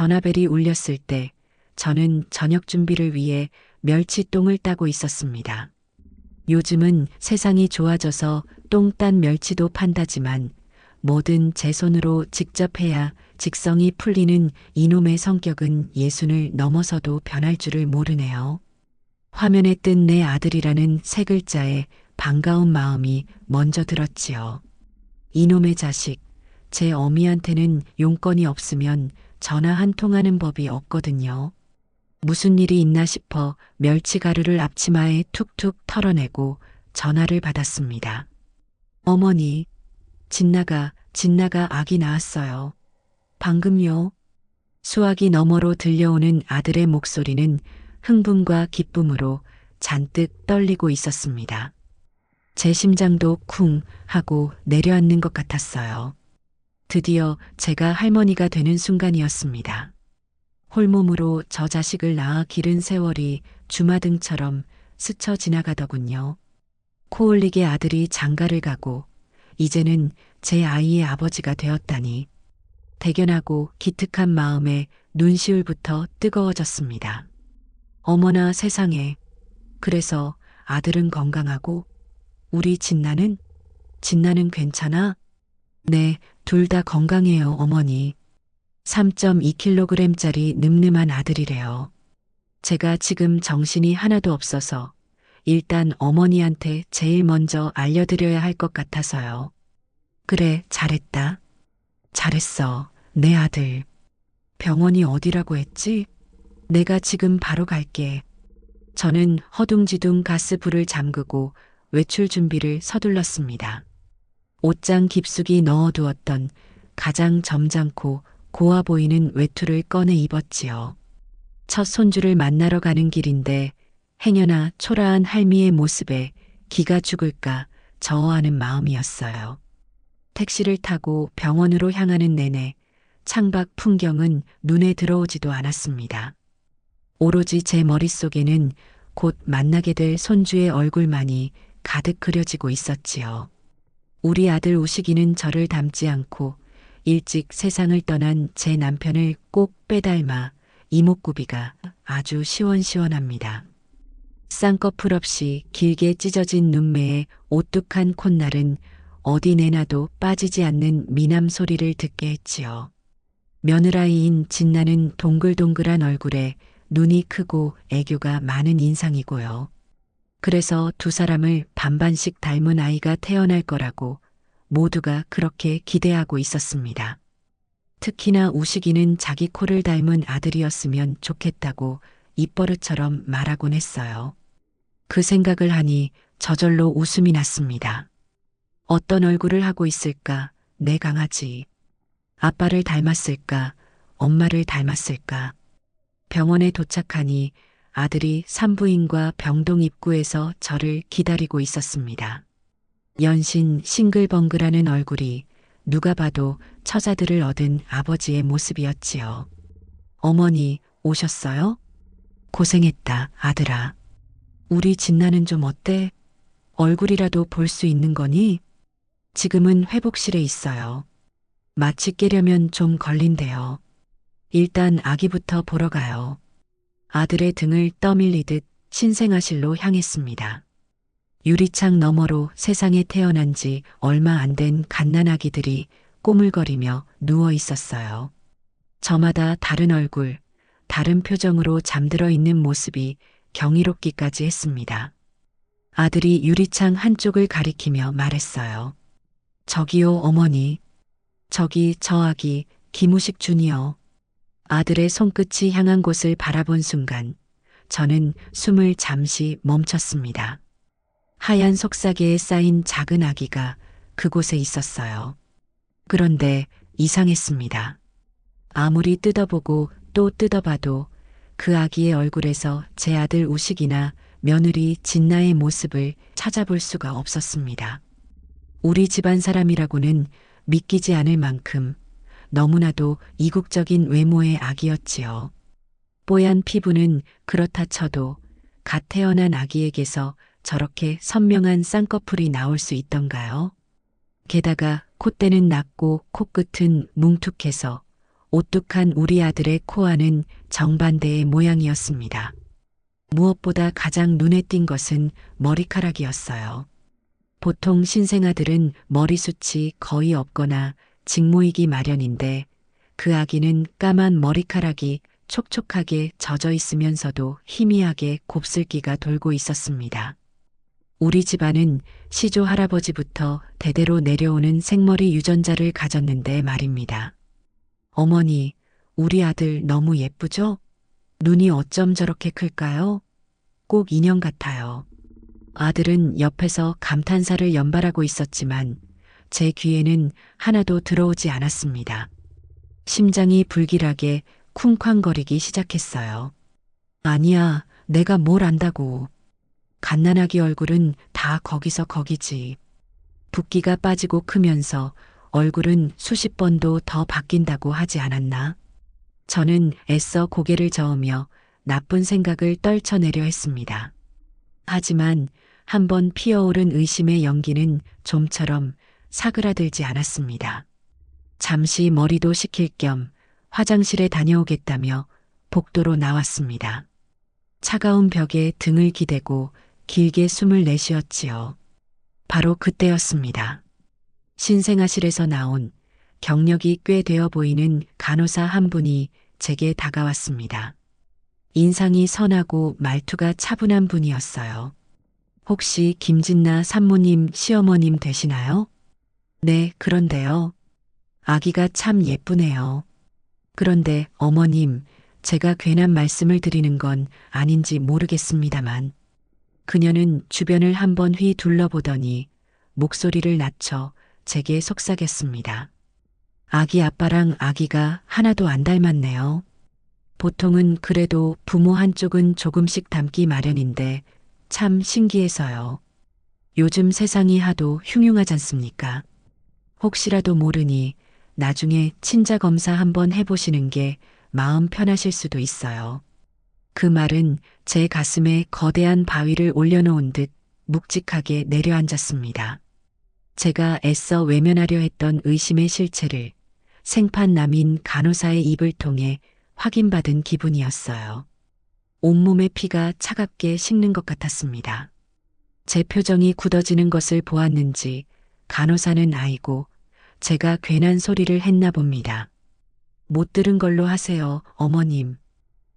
전화벨이 울렸을 때 저는 저녁 준비를 위해 멸치똥을 따고 있었습니다. 요즘은 세상이 좋아져서 똥 딴 멸치도 판다지만 뭐든 제 손으로 직접 해야 직성이 풀리는 이놈의 성격은 예순을 넘어서도 변할 줄을 모르네요. 화면에 뜬 내 아들이라는 세 글자에 반가운 마음이 먼저 들었지요. 이놈의 자식, 제 어미한테는 용건이 없으면 전화 한 통 하는 법이 없거든요. 무슨 일이 있나 싶어 멸치가루를 앞치마에 툭툭 털어내고 전화를 받았습니다. 어머니, 진나가 아기 낳았어요. 방금요. 수화기 너머로 들려오는 아들의 목소리는 흥분과 기쁨으로 잔뜩 떨리고 있었습니다. 제 심장도 쿵 하고 내려앉는 것 같았어요. 드디어 제가 할머니가 되는 순간이었습니다. 홀몸으로 저 자식을 낳아 기른 세월이 주마등처럼 스쳐 지나가더군요. 코올리게 아들이 장가를 가고 이제는 제 아이의 아버지가 되었다니 대견하고 기특한 마음에 눈시울부터 뜨거워졌습니다. 어머나 세상에. 그래서 아들은 건강하고 우리 진나는 괜찮아? 네, 둘 다 건강해요, 어머니. 3.2kg짜리 늠름한 아들이래요. 제가 지금 정신이 하나도 없어서 일단 어머니한테 제일 먼저 알려드려야 할 것 같아서요. 그래, 잘했다. 잘했어, 내 아들. 병원이 어디라고 했지? 내가 지금 바로 갈게. 저는 허둥지둥 가스불을 잠그고 외출 준비를 서둘렀습니다. 옷장 깊숙이 넣어두었던 가장 점잖고 고와 보이는 외투를 꺼내 입었지요. 첫 손주를 만나러 가는 길인데 행여나 초라한 할미의 모습에 기가 죽을까 저어하는 마음이었어요. 택시를 타고 병원으로 향하는 내내 창밖 풍경은 눈에 들어오지도 않았습니다. 오로지 제 머릿속에는 곧 만나게 될 손주의 얼굴만이 가득 그려지고 있었지요. 우리 아들 우식이는 저를 닮지 않고 일찍 세상을 떠난 제 남편을 꼭 빼닮아 이목구비가 아주 시원시원합니다. 쌍꺼풀 없이 길게 찢어진 눈매에 오뚝한 콧날은 어디 내놔도 빠지지 않는 미남 소리를 듣게 했지요. 며느라이인 진나는 동글동글한 얼굴에 눈이 크고 애교가 많은 인상이고요. 그래서 두 사람을 반반씩 닮은 아이가 태어날 거라고 모두가 그렇게 기대하고 있었습니다. 특히나 우식이는 자기 코를 닮은 아들이었으면 좋겠다고 입버릇처럼 말하곤 했어요. 그 생각을 하니 저절로 웃음이 났습니다. 어떤 얼굴을 하고 있을까, 내 강아지. 아빠를 닮았을까, 엄마를 닮았을까. 병원에 도착하니 아들이 산부인과 병동 입구에서 저를 기다리고 있었습니다. 연신 싱글벙글하는 얼굴이 누가 봐도 처자들을 얻은 아버지의 모습이었지요. 어머니, 오셨어요? 고생했다, 아들아. 우리 진나는 좀 어때? 얼굴이라도 볼 수 있는 거니? 지금은 회복실에 있어요. 마취 깨려면 좀 걸린대요. 일단 아기부터 보러 가요. 아들의 등을 떠밀리듯 신생아실로 향했습니다. 유리창 너머로 세상에 태어난 지 얼마 안 된 갓난아기들이 꼬물거리며 누워 있었어요. 저마다 다른 얼굴, 다른 표정으로 잠들어 있는 모습이 경이롭기까지 했습니다. 아들이 유리창 한쪽을 가리키며 말했어요. 저기요, 어머니. 저기 저 아기 김우식 주니어. 아들의 손끝이 향한 곳을 바라본 순간 저는 숨을 잠시 멈췄습니다. 하얀 속삭이에 쌓인 작은 아기가 그곳에 있었어요. 그런데 이상했습니다. 아무리 뜯어보고 또 뜯어봐도 그 아기의 얼굴에서 제 아들 우식이나 며느리 진나의 모습을 찾아볼 수가 없었습니다. 우리 집안 사람이라고는 믿기지 않을 만큼 너무나도 이국적인 외모의 아기였지요. 뽀얀 피부는 그렇다 쳐도 갓 태어난 아기에게서 저렇게 선명한 쌍꺼풀이 나올 수 있던가요? 게다가 콧대는 낮고 코끝은 뭉툭해서 오뚝한 우리 아들의 코안은 정반대의 모양이었습니다. 무엇보다 가장 눈에 띈 것은 머리카락이었어요. 보통 신생아들은 머리숱이 거의 없거나 직모이기 마련인데 그 아기는 까만 머리카락이 촉촉하게 젖어 있으면서도 희미하게 곱슬기가 돌고 있었습니다. 우리 집안은 시조 할아버지부터 대대로 내려오는 생머리 유전자를 가졌는데 말입니다. 어머니, 우리 아들 너무 예쁘죠? 눈이 어쩜 저렇게 클까요? 꼭 인형 같아요. 아들은 옆에서 감탄사를 연발하고 있었지만 제 귀에는 하나도 들어오지 않았습니다. 심장이 불길하게 쿵쾅거리기 시작했어요. 아니야, 내가 뭘 안다고. 갓난아기 얼굴은 다 거기서 거기지. 붓기가 빠지고 크면서 얼굴은 수십 번도 더 바뀐다고 하지 않았나? 저는 애써 고개를 저으며 나쁜 생각을 떨쳐내려 했습니다. 하지만 한번 피어오른 의심의 연기는 좀처럼 사그라들지 않았습니다. 잠시 머리도 식힐 겸 화장실에 다녀오겠다며 복도로 나왔습니다. 차가운 벽에 등을 기대고 길게 숨을 내쉬었지요. 바로 그때였습니다. 신생아실에서 나온 경력이 꽤 되어 보이는 간호사 한 분이 제게 다가왔습니다. 인상이 선하고 말투가 차분한 분이었어요. 혹시 김진나 산모님 시어머님 되시나요? 네, 그런데요. 아기가 참 예쁘네요. 그런데 어머님, 제가 괜한 말씀을 드리는 건 아닌지 모르겠습니다만 그녀는 주변을 한번 휘 둘러보더니 목소리를 낮춰 제게 속삭였습니다. 아기 아빠랑 아기가 하나도 안 닮았네요. 보통은 그래도 부모 한쪽은 조금씩 닮기 마련인데 참 신기해서요. 요즘 세상이 하도 흉흉하지 않습니까? 혹시라도 모르니 나중에 친자 검사 한번 해보시는 게 마음 편하실 수도 있어요. 그 말은 제 가슴에 거대한 바위를 올려놓은 듯 묵직하게 내려앉았습니다. 제가 애써 외면하려 했던 의심의 실체를 생판남인 간호사의 입을 통해 확인받은 기분이었어요. 온몸의 피가 차갑게 식는 것 같았습니다. 제 표정이 굳어지는 것을 보았는지 간호사는 아이고 제가 괜한 소리를 했나 봅니다. 못 들은 걸로 하세요, 어머님.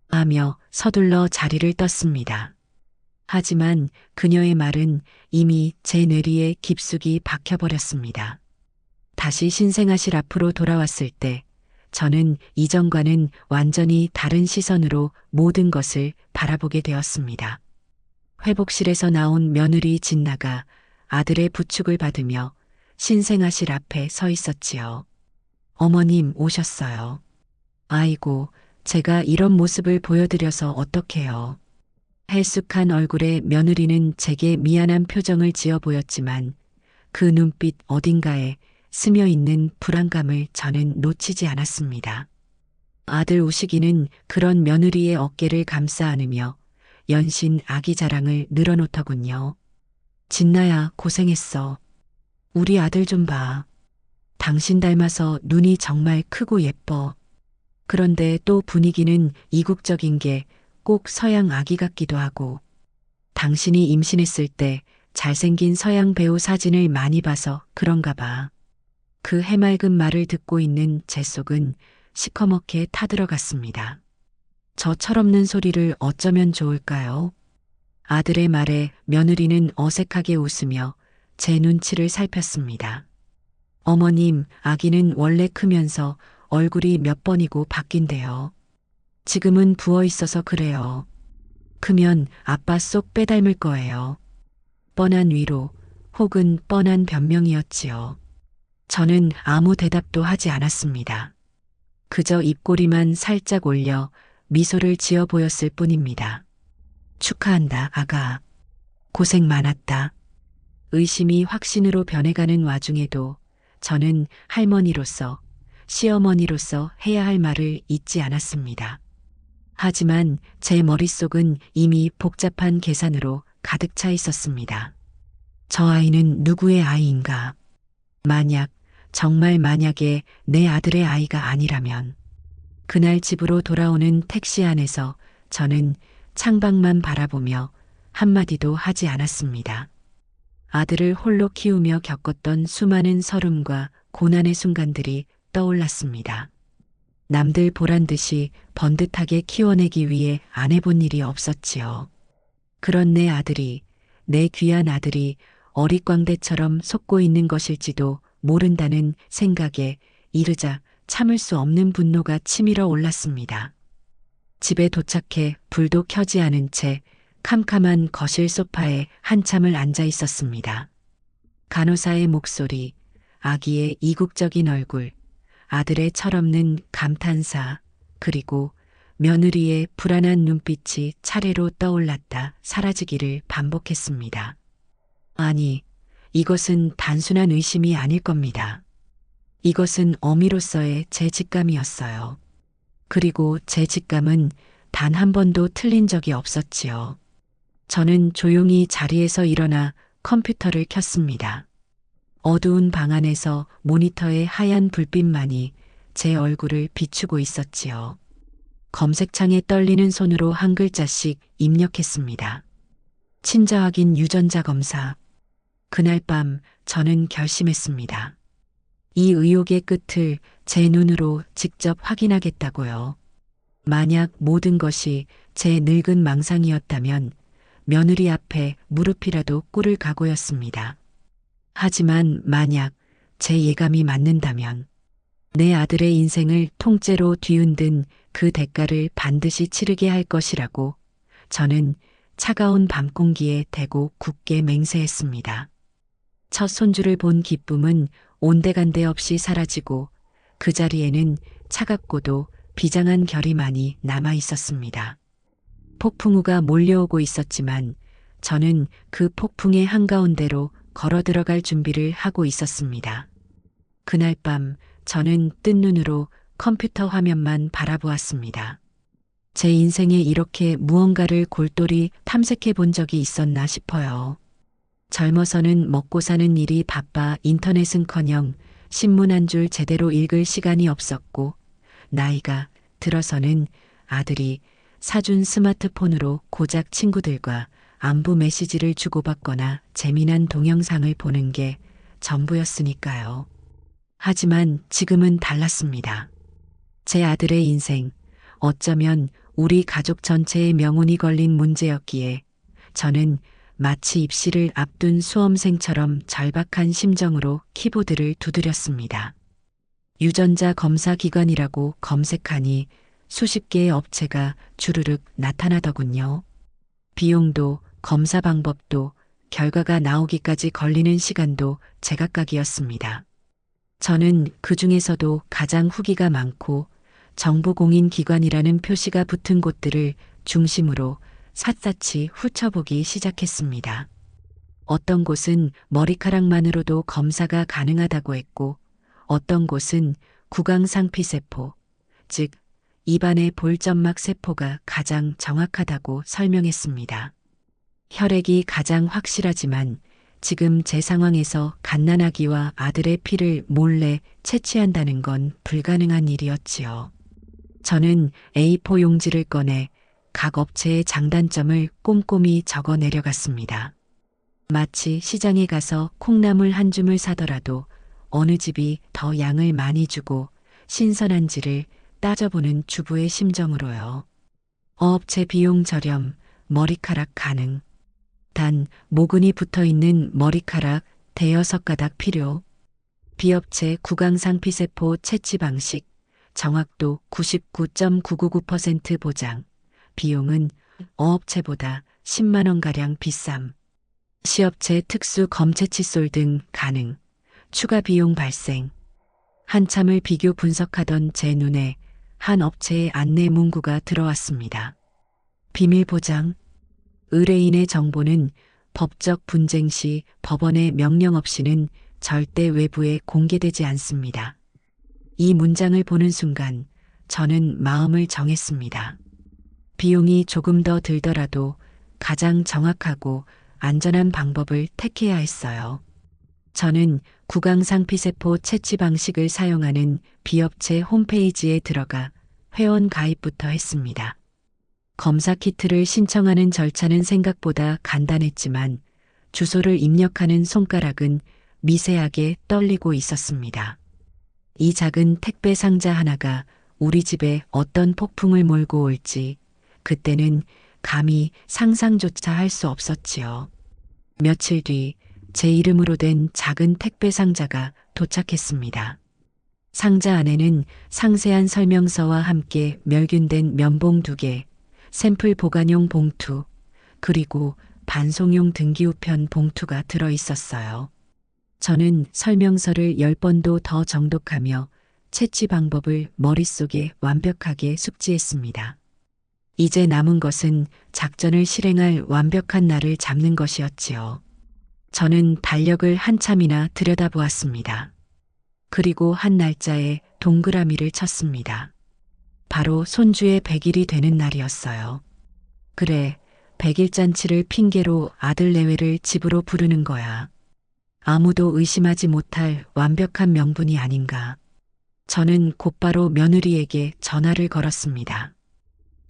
하며 서둘러 자리를 떴습니다. 하지만 그녀의 말은 이미 제 뇌리에 깊숙이 박혀버렸습니다. 다시 신생아실 앞으로 돌아왔을 때 저는 이전과는 완전히 다른 시선으로 모든 것을 바라보게 되었습니다. 회복실에서 나온 며느리 진나가 아들의 부축을 받으며 신생아실 앞에 서 있었지요. 어머님 오셨어요. 아이고, 제가 이런 모습을 보여드려서 어떡해요. 헬쑥한 얼굴에 며느리는 제게 미안한 표정을 지어 보였지만 그 눈빛 어딘가에 스며있는 불안감을 저는 놓치지 않았습니다. 아들 우식이는 그런 며느리의 어깨를 감싸 안으며 연신 아기 자랑을 늘어놓더군요. 진나야 고생했어. 우리 아들 좀 봐. 당신 닮아서 눈이 정말 크고 예뻐. 그런데 또 분위기는 이국적인 게 꼭 서양 아기 같기도 하고 당신이 임신했을 때 잘생긴 서양 배우 사진을 많이 봐서 그런가 봐. 그 해맑은 말을 듣고 있는 제 속은 시커멓게 타들어갔습니다. 저 철없는 소리를 어쩌면 좋을까요? 아들의 말에 며느리는 어색하게 웃으며 제 눈치를 살폈습니다. 어머님, 아기는 원래 크면서 얼굴이 몇 번이고 바뀐대요. 지금은 부어 있어서 그래요. 크면 아빠 쏙 빼닮을 거예요. 뻔한 위로 혹은 뻔한 변명이었지요. 저는 아무 대답도 하지 않았습니다. 그저 입꼬리만 살짝 올려 미소를 지어 보였을 뿐입니다. 축하한다, 아가. 고생 많았다. 의심이 확신으로 변해가는 와중에도 저는 할머니로서, 시어머니로서 해야 할 말을 잊지 않았습니다. 하지만 제 머릿속은 이미 복잡한 계산으로 가득 차 있었습니다. 저 아이는 누구의 아이인가? 만약, 정말 만약에 내 아들의 아이가 아니라면 그날 집으로 돌아오는 택시 안에서 저는 창밖만 바라보며 한마디도 하지 않았습니다. 아들을 홀로 키우며 겪었던 수많은 서름과 고난의 순간들이 떠올랐습니다. 남들 보란 듯이 번듯하게 키워내기 위해 안 해본 일이 없었지요. 그런 내 귀한 아들이 어릿광대처럼 속고 있는 것일지도 모른다는 생각에 이르자 참을 수 없는 분노가 치밀어 올랐습니다. 집에 도착해 불도 켜지 않은 채 캄캄한 거실 소파에 한참을 앉아 있었습니다. 간호사의 목소리, 아기의 이국적인 얼굴, 아들의 철없는 감탄사, 그리고 며느리의 불안한 눈빛이 차례로 떠올랐다 사라지기를 반복했습니다. 아니, 이것은 단순한 의심이 아닐 겁니다. 이것은 어미로서의 제 직감이었어요. 그리고 제 직감은 단 한 번도 틀린 적이 없었지요. 저는 조용히 자리에서 일어나 컴퓨터를 켰습니다. 어두운 방 안에서 모니터의 하얀 불빛만이 제 얼굴을 비추고 있었지요. 검색창에 떨리는 손으로 한 글자씩 입력했습니다. 친자 확인 유전자 검사. 그날 밤 저는 결심했습니다. 이 의혹의 끝을 제 눈으로 직접 확인하겠다고요. 만약 모든 것이 제 늙은 망상이었다면 며느리 앞에 무릎이라도 꿇을 각오였습니다. 하지만 만약 제 예감이 맞는다면 내 아들의 인생을 통째로 뒤흔든 그 대가를 반드시 치르게 할 것이라고 저는 차가운 밤 공기에 대고 굳게 맹세했습니다. 첫 손주를 본 기쁨은 온데간데 없이 사라지고 그 자리에는 차갑고도 비장한 결의만이 남아 있었습니다. 폭풍우가 몰려오고 있었지만 저는 그 폭풍의 한가운데로 걸어 들어갈 준비를 하고 있었습니다. 그날 밤 저는 뜬 눈으로 컴퓨터 화면만 바라보았습니다. 제 인생에 이렇게 무언가를 골똘히 탐색해 본 적이 있었나 싶어요. 젊어서는 먹고 사는 일이 바빠 인터넷은커녕 신문 한 줄 제대로 읽을 시간이 없었고, 나이가 들어서는 아들이 사준 스마트폰으로 고작 친구들과 안부 메시지를 주고받거나 재미난 동영상을 보는 게 전부였으니까요. 하지만 지금은 달랐습니다. 제 아들의 인생, 어쩌면 우리 가족 전체의 명운이 걸린 문제였기에 저는 마치 입시를 앞둔 수험생처럼 절박한 심정으로 키보드를 두드렸습니다. 유전자 검사 기관이라고 검색하니 수십 개의 업체가 주르륵 나타나더군요. 비용도 검사 방법도 결과가 나오기까지 걸리는 시간도 제각각이었습니다. 저는 그 중에서도 가장 후기가 많고 정부공인기관이라는 표시가 붙은 곳들을 중심으로 샅샅이 훑어보기 시작했습니다. 어떤 곳은 머리카락만으로도 검사가 가능하다고 했고, 어떤 곳은 구강상피세포, 즉 입안의 볼점막 세포가 가장 정확하다고 설명했습니다. 혈액이 가장 확실하지만 지금 제 상황에서 갓난아기와 아들의 피를 몰래 채취한다는 건 불가능한 일이었지요. 저는 A4 용지를 꺼내 각 업체의 장단점을 꼼꼼히 적어 내려갔습니다. 마치 시장에 가서 콩나물 한 줌을 사더라도 어느 집이 더 양을 많이 주고 신선한지를 따져보는 주부의 심정으로요. 어업체 비용 저렴, 머리카락 가능. 단 모근이 붙어있는 머리카락 대여섯 가닥 필요. 비업체 구강상피세포 채취 방식, 정확도 99.999% 보장. 비용은 어업체보다 10만 원가량 비쌈. 시업체 특수 검체 칫솔 등 가능. 추가 비용 발생. 한참을 비교 분석하던 제 눈에 한 업체의 안내 문구가 들어왔습니다. 비밀 보장. 의뢰인의 정보는 법적 분쟁 시 법원의 명령 없이는 절대 외부에 공개되지 않습니다. 이 문장을 보는 순간 저는 마음을 정했습니다. 비용이 조금 더 들더라도 가장 정확하고 안전한 방법을 택해야 했어요. 저는 구강상피세포 채취 방식을 사용하는 비업체 홈페이지에 들어가 회원 가입부터 했습니다. 검사 키트를 신청하는 절차는 생각보다 간단했지만 주소를 입력하는 손가락은 미세하게 떨리고 있었습니다. 이 작은 택배 상자 하나가 우리 집에 어떤 폭풍을 몰고 올지 그때는 감히 상상조차 할 수 없었지요. 며칠 뒤 제 이름으로 된 작은 택배 상자가 도착했습니다. 상자 안에는 상세한 설명서와 함께 멸균된 면봉 2개, 샘플 보관용 봉투, 그리고 반송용 등기우편 봉투가 들어 있었어요. 저는 설명서를 10번도 더 정독하며 채취 방법을 머릿속에 완벽하게 숙지했습니다. 이제 남은 것은 작전을 실행할 완벽한 날을 잡는 것이었지요. 저는 달력을 한참이나 들여다보았습니다. 그리고 한 날짜에 동그라미를 쳤습니다. 바로 손주의 100일이 되는 날이었어요. 그래, 100일 잔치를 핑계로 아들 내외를 집으로 부르는 거야. 아무도 의심하지 못할 완벽한 명분이 아닌가. 저는 곧바로 며느리에게 전화를 걸었습니다.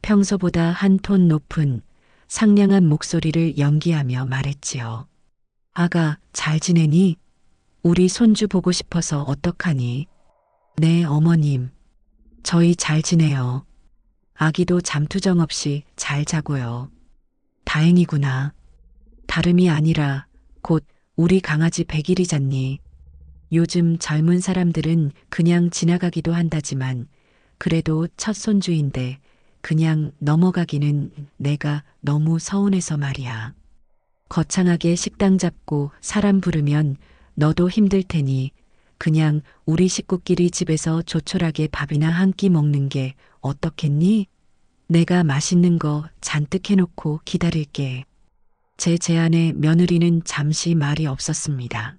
평소보다 한 톤 높은 상냥한 목소리를 연기하며 말했지요. 아가, 잘 지내니? 우리 손주 보고 싶어서 어떡하니? 네, 어머님. 저희 잘 지내요. 아기도 잠투정 없이 잘 자고요. 다행이구나. 다름이 아니라 곧 우리 강아지 100일이잖니. 요즘 젊은 사람들은 그냥 지나가기도 한다지만 그래도 첫 손주인데 그냥 넘어가기는 내가 너무 서운해서 말이야. 거창하게 식당 잡고 사람 부르면 너도 힘들 테니 그냥 우리 식구끼리 집에서 조촐하게 밥이나 한 끼 먹는 게 어떻겠니? 내가 맛있는 거 잔뜩 해놓고 기다릴게. 제 제안에 며느리는 잠시 말이 없었습니다.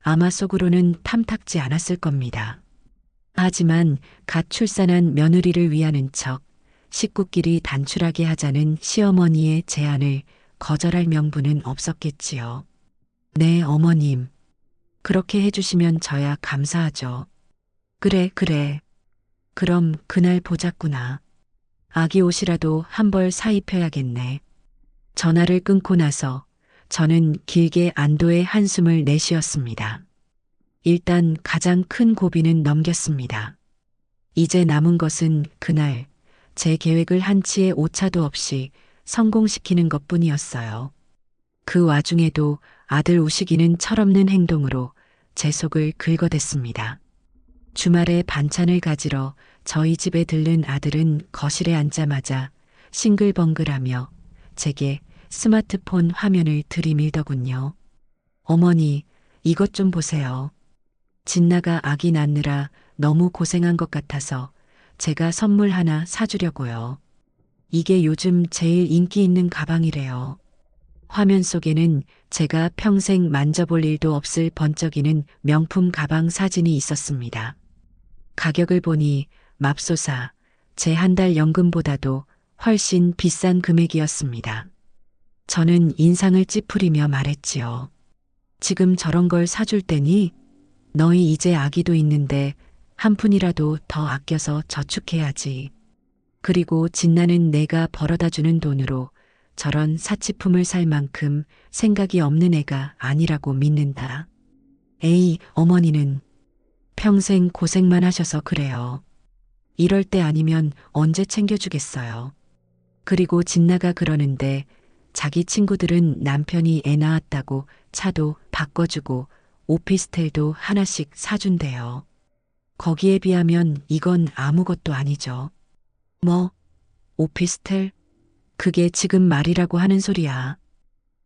아마 속으로는 탐탁지 않았을 겁니다. 하지만 갓 출산한 며느리를 위하는 척 식구끼리 단출하게 하자는 시어머니의 제안을 거절할 명분은 없었겠지요. 네, 어머님. 그렇게 해주시면 저야 감사하죠. 그래. 그럼 그날 보자꾸나. 아기 옷이라도 한 벌 사입혀야겠네. 전화를 끊고 나서 저는 길게 안도의 한숨을 내쉬었습니다. 일단 가장 큰 고비는 넘겼습니다. 이제 남은 것은 그날 제 계획을 한치의 오차도 없이 성공시키는 것뿐이었어요. 그 와중에도 아들 우식이는 철없는 행동으로 제 속을 긁어댔습니다. 주말에 반찬을 가지러 저희 집에 들른 아들은 거실에 앉자마자 싱글벙글하며 제게 스마트폰 화면을 들이밀더군요. 어머니, 이것 좀 보세요. 진나가 아기 낳느라 너무 고생한 것 같아서 제가 선물 하나 사주려고요. 이게 요즘 제일 인기 있는 가방이래요. 화면 속에는 제가 평생 만져볼 일도 없을 번쩍이는 명품 가방 사진이 있었습니다. 가격을 보니 맙소사 제 한 달 연금보다도 훨씬 비싼 금액이었습니다. 저는 인상을 찌푸리며 말했지요. 지금 저런 걸 사줄 때니? 너희 이제 아기도 있는데 한 푼이라도 더 아껴서 저축해야지. 그리고 진나는 내가 벌어다 주는 돈으로 저런 사치품을 살 만큼 생각이 없는 애가 아니라고 믿는다. 에이, 어머니는 평생 고생만 하셔서 그래요. 이럴 때 아니면 언제 챙겨주겠어요. 그리고 진나가 그러는데 자기 친구들은 남편이 애 낳았다고 차도 바꿔주고 오피스텔도 하나씩 사준대요. 거기에 비하면 이건 아무것도 아니죠. 뭐, 오피스텔? 그게 지금 말이라고 하는 소리야.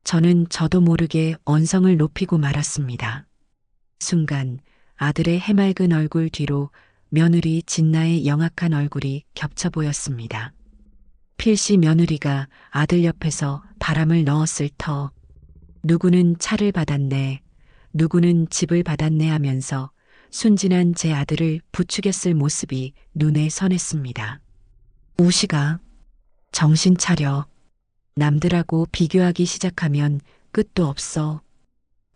저는 저도 모르게 언성을 높이고 말았습니다. 순간 아들의 해맑은 얼굴 뒤로 며느리 진나의 영악한 얼굴이 겹쳐 보였습니다. 필시 며느리가 아들 옆에서 바람을 넣었을 터. 누구는 차를 받았네, 누구는 집을 받았네 하면서 순진한 제 아들을 부추겼을 모습이 눈에 선했습니다. 우식아, 정신 차려. 남들하고 비교하기 시작하면 끝도 없어.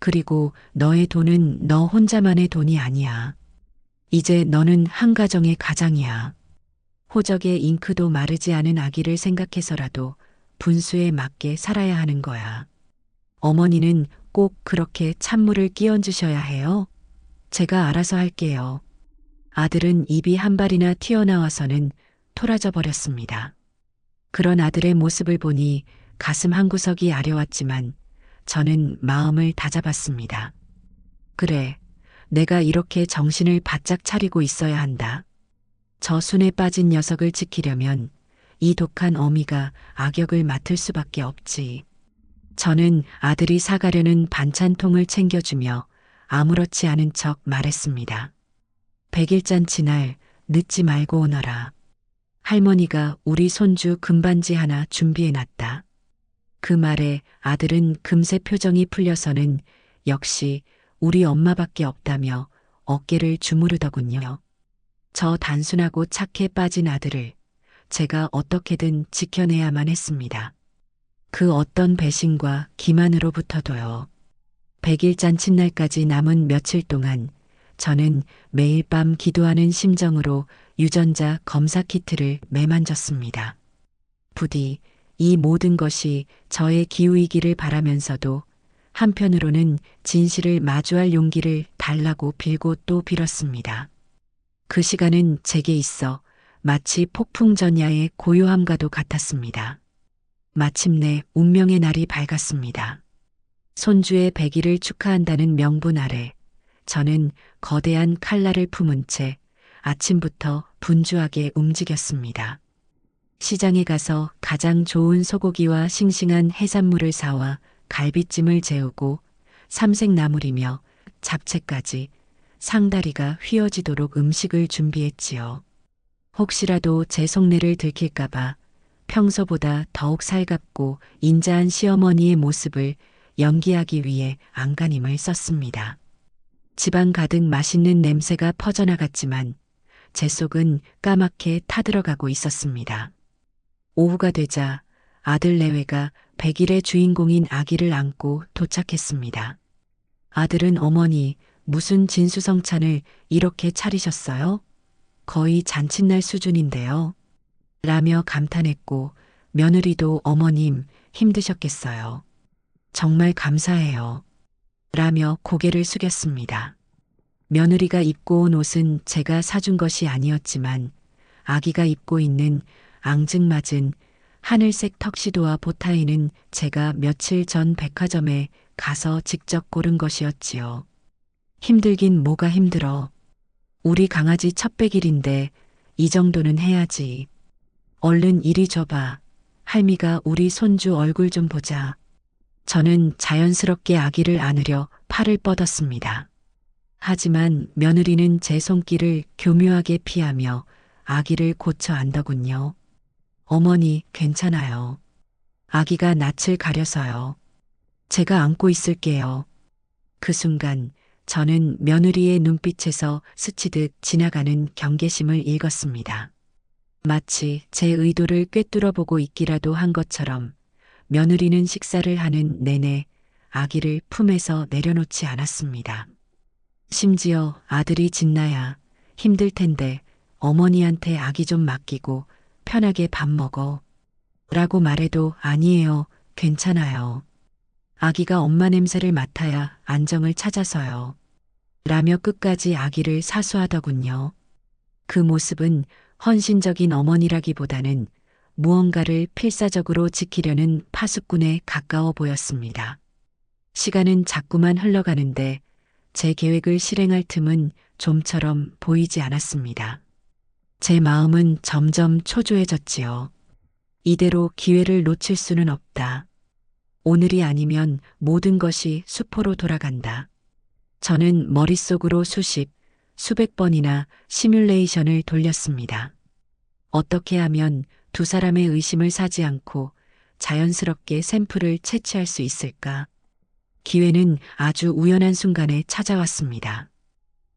그리고 너의 돈은 너 혼자만의 돈이 아니야. 이제 너는 한 가정의 가장이야. 호적의 잉크도 마르지 않은 아기를 생각해서라도 분수에 맞게 살아야 하는 거야. 어머니는 꼭 그렇게 찬물을 끼얹으셔야 해요? 제가 알아서 할게요. 아들은 입이 한 발이나 튀어나와서는 토라져 버렸습니다. 그런 아들의 모습을 보니 가슴 한구석이 아려왔지만 저는 마음을 다잡았습니다. 그래, 내가 이렇게 정신을 바짝 차리고 있어야 한다. 저 순에 빠진 녀석을 지키려면 이 독한 어미가 악역을 맡을 수밖에 없지. 저는 아들이 사가려는 반찬통을 챙겨주며 아무렇지 않은 척 말했습니다. 100일잔치 날 늦지 말고 오너라. 할머니가 우리 손주 금반지 하나 준비해놨다. 그 말에 아들은 금세 표정이 풀려서는 역시 우리 엄마밖에 없다며 어깨를 주무르더군요. 저 단순하고 착해 빠진 아들을 제가 어떻게든 지켜내야만 했습니다. 그 어떤 배신과 기만으로부터도요. 100일 잔칫날까지 남은 며칠 동안 저는 매일 밤 기도하는 심정으로 유전자 검사 키트를 매만졌습니다. 부디 이 모든 것이 저의 기우이기를 바라면서도 한편으로는 진실을 마주할 용기를 달라고 빌고 또 빌었습니다. 그 시간은 제게 있어 마치 폭풍전야의 고요함과도 같았습니다. 마침내 운명의 날이 밝았습니다. 손주의 100일을 축하한다는 명분 아래 저는 거대한 칼날을 품은 채 아침부터 분주하게 움직였습니다. 시장에 가서 가장 좋은 소고기와 싱싱한 해산물을 사와 갈비찜을 재우고 삼색나물이며 잡채까지 상다리가 휘어지도록 음식을 준비했지요. 혹시라도 제 속내를 들킬까봐 평소보다 더욱 살갑고 인자한 시어머니의 모습을 연기하기 위해 안간힘을 썼습니다. 집안 가득 맛있는 냄새가 퍼져나갔지만 제 속은 까맣게 타들어가고 있었습니다. 오후가 되자 아들 내외가 100일의 주인공인 아기를 안고 도착했습니다. 아들은 어머니 무슨 진수성찬을 이렇게 차리셨어요? 거의 잔칫날 수준인데요. 라며 감탄했고 며느리도 어머님 힘드셨겠어요. 정말 감사해요. 라며 고개를 숙였습니다. 며느리가 입고 온 옷은 제가 사준 것이 아니었지만 아기가 입고 있는 앙증맞은 하늘색 턱시도와 보타이는 제가 며칠 전 백화점에 가서 직접 고른 것이었지요. 힘들긴 뭐가 힘들어. 우리 강아지 첫 100일인데 이 정도는 해야지. 얼른 이리 줘봐. 할미가 우리 손주 얼굴 좀 보자. 저는 자연스럽게 아기를 안으려 팔을 뻗었습니다. 하지만 며느리는 제 손길을 교묘하게 피하며 아기를 고쳐 안더군요. 어머니, 괜찮아요. 아기가 낯을 가려서요. 제가 안고 있을게요. 그 순간 저는 며느리의 눈빛에서 스치듯 지나가는 경계심을 읽었습니다. 마치 제 의도를 꿰뚫어 보고 있기라도 한 것처럼 며느리는 식사를 하는 내내 아기를 품에서 내려놓지 않았습니다. 심지어 아들이 진나야 힘들 텐데 어머니한테 아기 좀 맡기고 편하게 밥 먹어. 라고 말해도 아니에요. 괜찮아요. 아기가 엄마 냄새를 맡아야 안정을 찾아서요. 라며 끝까지 아기를 사수하더군요. 그 모습은 헌신적인 어머니라기보다는 무언가를 필사적으로 지키려는 파수꾼에 가까워 보였습니다. 시간은 자꾸만 흘러가는데 제 계획을 실행할 틈은 좀처럼 보이지 않았습니다. 제 마음은 점점 초조해졌지요. 이대로 기회를 놓칠 수는 없다. 오늘이 아니면 모든 것이 수포로 돌아간다. 저는 머릿속으로 수백 번이나 시뮬레이션을 돌렸습니다. 어떻게 하면 두 사람의 의심을 사지 않고 자연스럽게 샘플을 채취할 수 있을까? 기회는 아주 우연한 순간에 찾아왔습니다.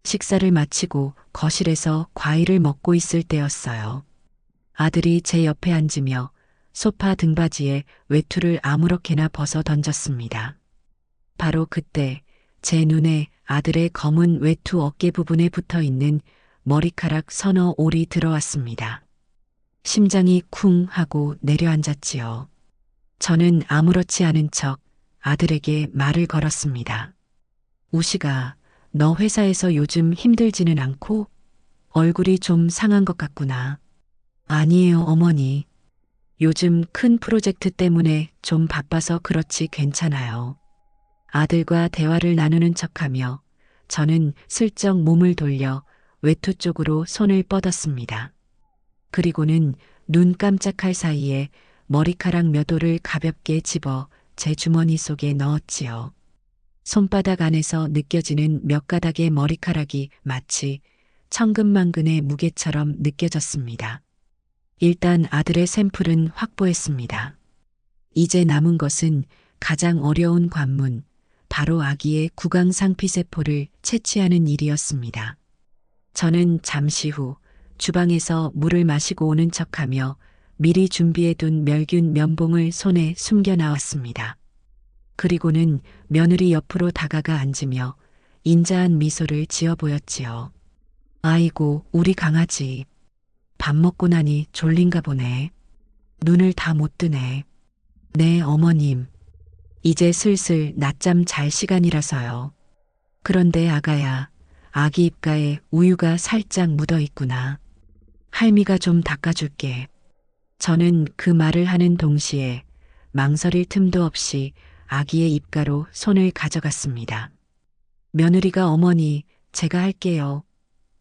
식사를 마치고 거실에서 과일을 먹고 있을 때였어요. 아들이 제 옆에 앉으며 소파 등받이에 외투를 아무렇게나 벗어 던졌습니다. 바로 그때 제 눈에 아들의 검은 외투 어깨 부분에 붙어 있는 머리카락 서너 올이 들어왔습니다. 심장이 쿵 하고 내려앉았지요. 저는 아무렇지 않은 척 아들에게 말을 걸었습니다. 우식아, 너 회사에서 요즘 힘들지는 않고? 얼굴이 좀 상한 것 같구나. 아니에요, 어머니. 요즘 큰 프로젝트 때문에 좀 바빠서 그렇지 괜찮아요. 아들과 대화를 나누는 척하며 저는 슬쩍 몸을 돌려 외투 쪽으로 손을 뻗었습니다. 그리고는 눈 깜짝할 사이에 머리카락 몇 올을 가볍게 집어 제 주머니 속에 넣었지요. 손바닥 안에서 느껴지는 몇 가닥의 머리카락이 마치 천근만근의 무게처럼 느껴졌습니다. 일단 아들의 샘플은 확보했습니다. 이제 남은 것은 가장 어려운 관문, 바로 아기의 구강상피세포를 채취하는 일이었습니다. 저는 잠시 후 주방에서 물을 마시고 오는 척하며 미리 준비해둔 멸균 면봉을 손에 숨겨 나왔습니다. 그리고는 며느리 옆으로 다가가 앉으며 인자한 미소를 지어 보였지요. 아이고, 우리 강아지. 밥 먹고 나니 졸린가 보네. 눈을 다 못 뜨네. 네, 어머님. 이제 슬슬 낮잠 잘 시간이라서요. 그런데 아가야, 아기 입가에 우유가 살짝 묻어 있구나. 할미가 좀 닦아줄게. 저는 그 말을 하는 동시에 망설일 틈도 없이 아기의 입가로 손을 가져갔습니다. 며느리가 어머니, 제가 할게요.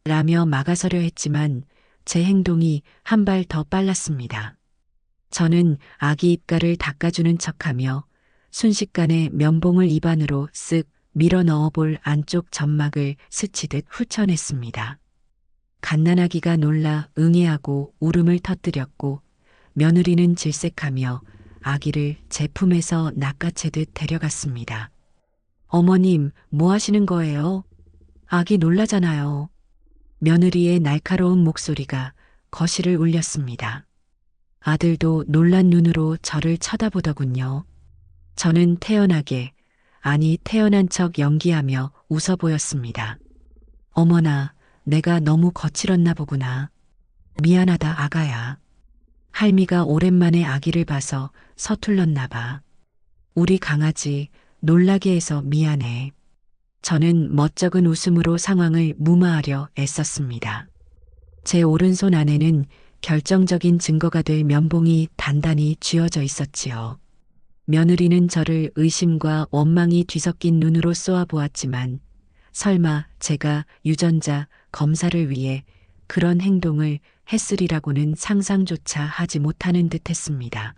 라며 막아서려 했지만 제 행동이 한 발 더 빨랐습니다. 저는 아기 입가를 닦아주는 척하며 순식간에 면봉을 입안으로 쓱 밀어 넣어볼 안쪽 점막을 스치듯 훑어냈습니다. 갓난아기가 놀라 응애하고 울음을 터뜨렸고 며느리는 질색하며 아기를 제 품에서 낚아채듯 데려갔습니다. 어머님, 뭐 하시는 거예요? 아기 놀라잖아요. 며느리의 날카로운 목소리가 거실을 울렸습니다. 아들도 놀란 눈으로 저를 쳐다보더군요. 저는 태연하게, 아니 태연한 척 연기하며 웃어 보였습니다. 어머나, 내가 너무 거칠었나 보구나. 미안하다, 아가야. 할미가 오랜만에 아기를 봐서 서툴렀나 봐. 우리 강아지 놀라게 해서 미안해. 저는 멋쩍은 웃음으로 상황을 무마하려 애썼습니다. 제 오른손 안에는 결정적인 증거가 될 면봉이 단단히 쥐어져 있었지요. 며느리는 저를 의심과 원망이 뒤섞인 눈으로 쏘아보았지만 설마 제가 유전자 검사를 위해 그런 행동을 했으리라고는 상상조차 하지 못하는 듯했습니다.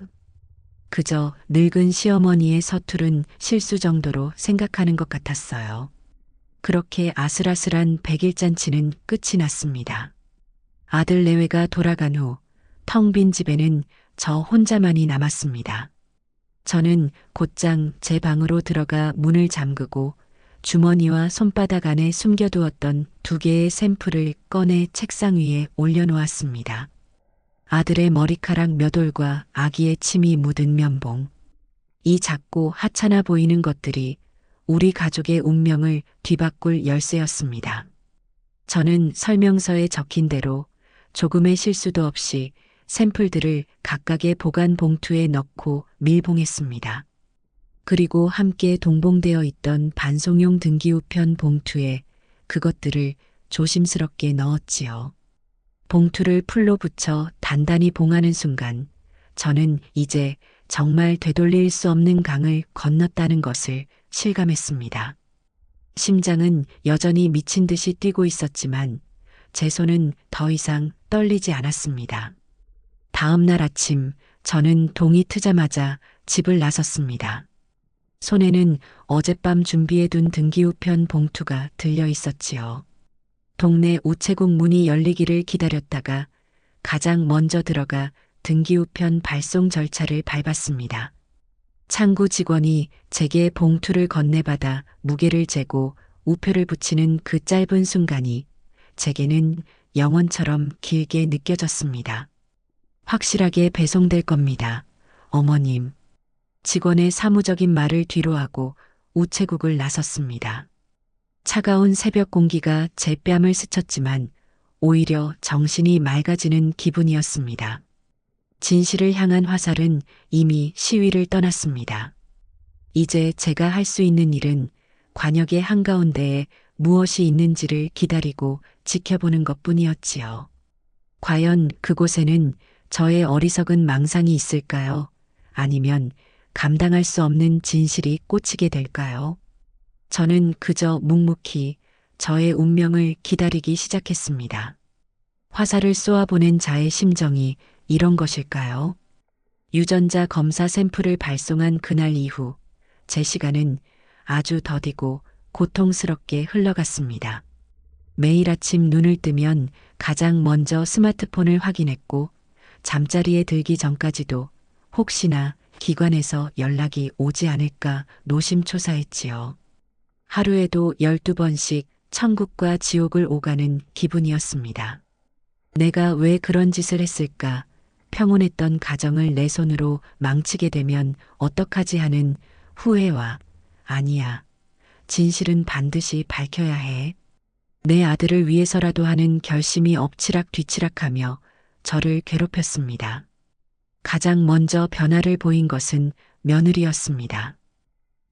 그저 늙은 시어머니의 서투른 실수 정도로 생각하는 것 같았어요. 그렇게 아슬아슬한 백일잔치는 끝이 났습니다. 아들 내외가 돌아간 후 텅 빈 집에는 저 혼자만이 남았습니다. 저는 곧장 제 방으로 들어가 문을 잠그고 주머니와 손바닥 안에 숨겨두었던 2개의 샘플을 꺼내 책상 위에 올려놓았습니다. 아들의 머리카락 몇 올과 아기의 침이 묻은 면봉. 이 작고 하찮아 보이는 것들이 우리 가족의 운명을 뒤바꿀 열쇠였습니다. 저는 설명서에 적힌 대로 조금의 실수도 없이 샘플들을 각각의 보관 봉투에 넣고 밀봉했습니다. 그리고 함께 동봉되어 있던 반송용 등기우편 봉투에 그것들을 조심스럽게 넣었지요. 봉투를 풀로 붙여 단단히 봉하는 순간 저는 이제 정말 되돌릴 수 없는 강을 건넜다는 것을 실감했습니다. 심장은 여전히 미친 듯이 뛰고 있었지만 제 손은 더 이상 떨리지 않았습니다. 다음 날 아침 저는 동이 트자마자 집을 나섰습니다. 손에는 어젯밤 준비해둔 등기우편 봉투가 들려 있었지요. 동네 우체국 문이 열리기를 기다렸다가 가장 먼저 들어가 등기우편 발송 절차를 밟았습니다. 창구 직원이 제게 봉투를 건네받아 무게를 재고 우표를 붙이는 그 짧은 순간이 제게는 영원처럼 길게 느껴졌습니다. 확실하게 배송될 겁니다. 어머님. 직원의 사무적인 말을 뒤로하고 우체국을 나섰습니다. 차가운 새벽 공기가 제 뺨을 스쳤지만 오히려 정신이 맑아지는 기분이었습니다. 진실을 향한 화살은 이미 시위를 떠났습니다. 이제 제가 할 수 있는 일은 관역의 한가운데에 무엇이 있는지를 기다리고 지켜보는 것뿐이었지요. 과연 그곳에는 저의 어리석은 망상이 있을까요? 아니면 감당할 수 없는 진실이 꽂히게 될까요? 저는 그저 묵묵히 저의 운명을 기다리기 시작했습니다. 화살을 쏘아보낸 자의 심정이 이런 것일까요? 유전자 검사 샘플을 발송한 그날 이후 제 시간은 아주 더디고 고통스럽게 흘러갔습니다. 매일 아침 눈을 뜨면 가장 먼저 스마트폰을 확인했고 잠자리에 들기 전까지도 혹시나 기관에서 연락이 오지 않을까 노심초사했지요. 하루에도 12번씩 천국과 지옥을 오가는 기분이었습니다. 내가 왜 그런 짓을 했을까? 평온했던 가정을 내 손으로 망치게 되면 어떡하지 하는 후회와 아니야. 진실은 반드시 밝혀야 해. 내 아들을 위해서라도 하는 결심이 엎치락 뒤치락하며 저를 괴롭혔습니다. 가장 먼저 변화를 보인 것은 며느리였습니다.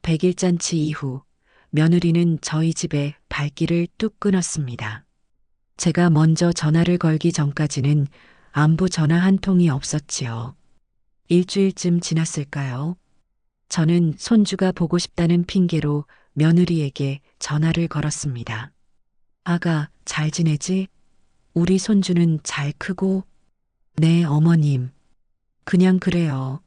100일 잔치 이후 며느리는 저희 집에 발길을 뚝 끊었습니다. 제가 먼저 전화를 걸기 전까지는 안부 전화 한 통이 없었지요. 일주일쯤 지났을까요? 저는 손주가 보고 싶다는 핑계로 며느리에게 전화를 걸었습니다. 아가, 잘 지내지? 우리 손주는 잘 크고? 네, 어머님. 그냥 그래요.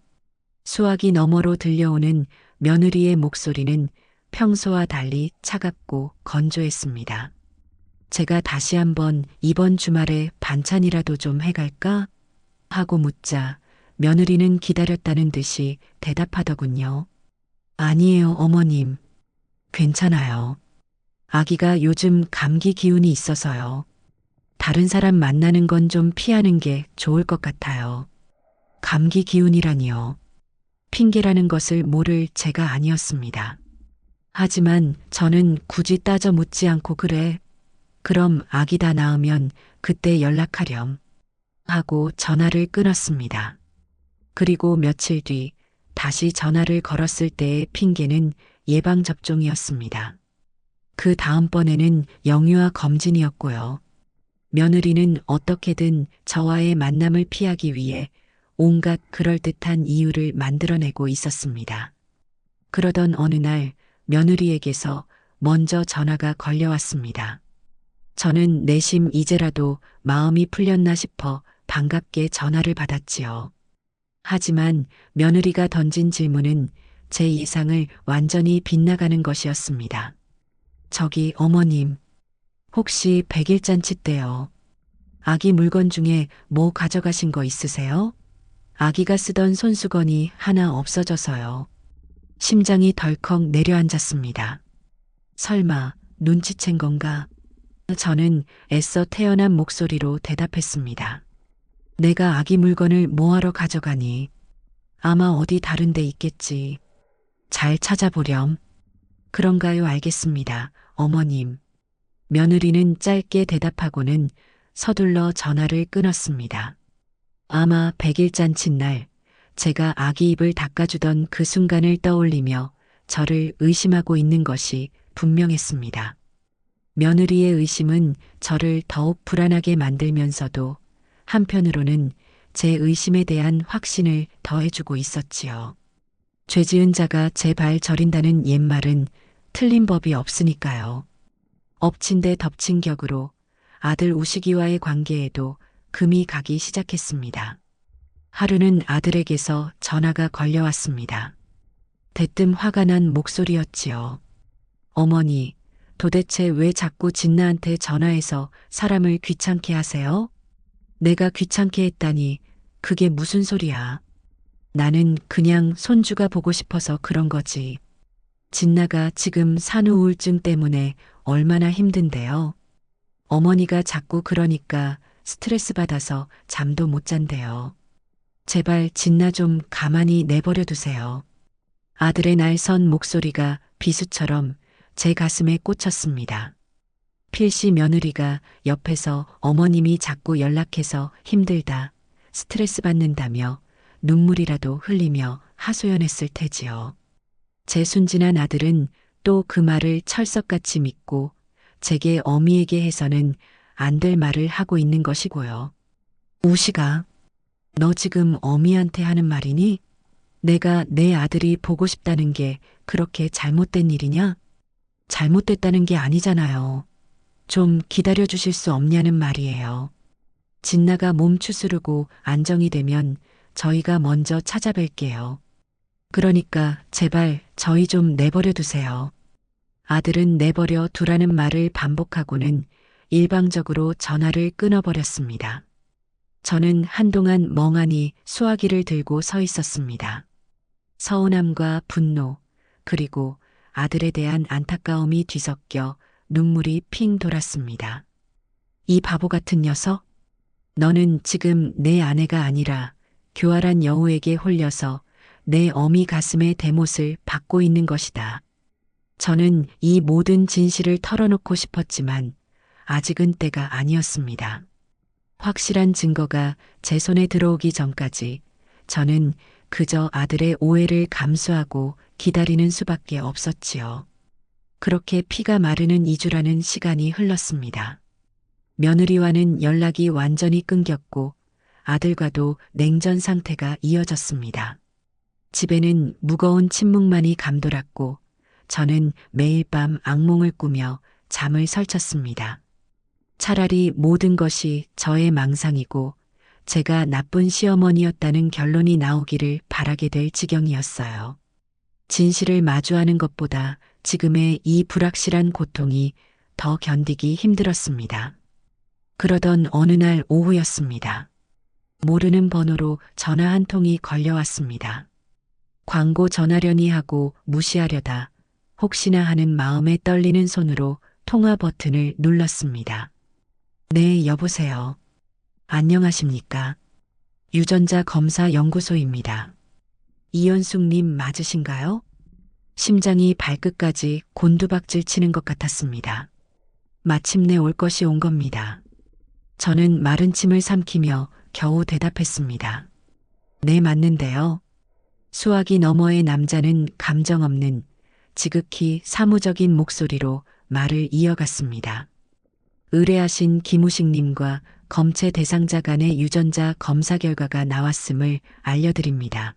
수화기 너머로 들려오는 며느리의 목소리는 평소와 달리 차갑고 건조했습니다. 제가 다시 한번 이번 주말에 반찬이라도 좀 해갈까? 하고 묻자 며느리는 기다렸다는 듯이 대답하더군요. 아니에요, 어머님. 괜찮아요. 아기가 요즘 감기 기운이 있어서요. 다른 사람 만나는 건 좀 피하는 게 좋을 것 같아요. 감기 기운이라니요. 핑계라는 것을 모를 제가 아니었습니다. 하지만 저는 굳이 따져 묻지 않고 그래. 그럼 아기 다 나으면 그때 연락하렴. 하고 전화를 끊었습니다. 그리고 며칠 뒤 다시 전화를 걸었을 때의 핑계는 예방접종이었습니다. 그 다음번에는 영유아 검진이었고요. 며느리는 어떻게든 저와의 만남을 피하기 위해 온갖 그럴듯한 이유를 만들어내고 있었습니다. 그러던 어느 날 며느리에게서 먼저 전화가 걸려왔습니다. 저는 내심 이제라도 마음이 풀렸나 싶어 반갑게 전화를 받았지요. 하지만 며느리가 던진 질문은 제 예상을 완전히 빗나가는 것이었습니다. 저기 어머님, 혹시 100일 잔치 때요. 아기 물건 중에 뭐 가져가신 거 있으세요? 아기가 쓰던 손수건이 하나 없어져서요. 심장이 덜컥 내려앉았습니다. 설마 눈치챈 건가? 저는 애써 태어난 목소리로 대답했습니다. 내가 아기 물건을 뭐하러 가져가니? 아마 어디 다른 데 있겠지. 잘 찾아보렴. 그런가요? 알겠습니다, 어머님. 며느리는 짧게 대답하고는 서둘러 전화를 끊었습니다. 아마 100일 잔칫날 제가 아기 입을 닦아주던 그 순간을 떠올리며 저를 의심하고 있는 것이 분명했습니다. 며느리의 의심은 저를 더욱 불안하게 만들면서도 한편으로는 제 의심에 대한 확신을 더해주고 있었지요. 죄 지은 자가 제 발 저린다는 옛말은 틀린 법이 없으니까요. 엎친 데 덮친 격으로 아들 우식이와의 관계에도 금이 가기 시작했습니다. 하루는 아들에게서 전화가 걸려왔습니다. 대뜸 화가 난 목소리였지요. 어머니, 도대체 왜 자꾸 진나한테 전화해서 사람을 귀찮게 하세요? 내가 귀찮게 했다니 그게 무슨 소리야. 나는 그냥 손주가 보고 싶어서 그런 거지. 진나가 지금 산후 우울증 때문에 얼마나 힘든데요. 어머니가 자꾸 그러니까 스트레스 받아서 잠도 못 잔대요. 제발 진나 좀 가만히 내버려 두세요. 아들의 날선 목소리가 비수처럼 제 가슴에 꽂혔습니다. 필시 며느리가 옆에서 어머님이 자꾸 연락해서 힘들다, 스트레스 받는다며 눈물이라도 흘리며 하소연했을 테지요. 제 순진한 아들은 또 그 말을 철석같이 믿고 제게 어미에게 해서는 안 될 말을 하고 있는 것이고요. 우시가, 너 지금 어미한테 하는 말이니? 내가 내 아들이 보고 싶다는 게 그렇게 잘못된 일이냐? 잘못됐다는 게 아니잖아요. 좀 기다려 주실 수 없냐는 말이에요. 진나가 몸 추스르고 안정이 되면 저희가 먼저 찾아뵐게요. 그러니까 제발 저희 좀 내버려 두세요. 아들은 내버려 두라는 말을 반복하고는 일방적으로 전화를 끊어버렸습니다. 저는 한동안 멍하니 수화기를 들고 서 있었습니다. 서운함과 분노, 그리고 아들에 대한 안타까움이 뒤섞여 눈물이 핑 돌았습니다. 이 바보 같은 녀석? 너는 지금 내 아내가 아니라 교활한 여우에게 홀려서 내 어미 가슴의 대못을 받고 있는 것이다. 저는 이 모든 진실을 털어놓고 싶었지만 아직은 때가 아니었습니다. 확실한 증거가 제 손에 들어오기 전까지 저는 그저 아들의 오해를 감수하고 기다리는 수밖에 없었지요. 그렇게 피가 마르는 2주라는 시간이 흘렀습니다. 며느리와는 연락이 완전히 끊겼고 아들과도 냉전 상태가 이어졌습니다. 집에는 무거운 침묵만이 감돌았고 저는 매일 밤 악몽을 꾸며 잠을 설쳤습니다. 차라리 모든 것이 저의 망상이고 제가 나쁜 시어머니였다는 결론이 나오기를 바라게 될 지경이었어요. 진실을 마주하는 것보다 지금의 이 불확실한 고통이 더 견디기 힘들었습니다. 그러던 어느 날 오후였습니다. 모르는 번호로 전화 한 통이 걸려왔습니다. 광고 전화려니 하고 무시하려다 혹시나 하는 마음에 떨리는 손으로 통화 버튼을 눌렀습니다. 네, 여보세요. 안녕하십니까? 유전자 검사 연구소입니다. 이현숙님 맞으신가요? 심장이 발끝까지 곤두박질 치는 것 같았습니다. 마침내 올 것이 온 겁니다. 저는 마른 침을 삼키며 겨우 대답했습니다. 네, 맞는데요. 수화기 너머의 남자는 감정 없는 지극히 사무적인 목소리로 말을 이어갔습니다. 의뢰하신 김우식님과 검체 대상자 간의 유전자 검사 결과가 나왔음을 알려드립니다.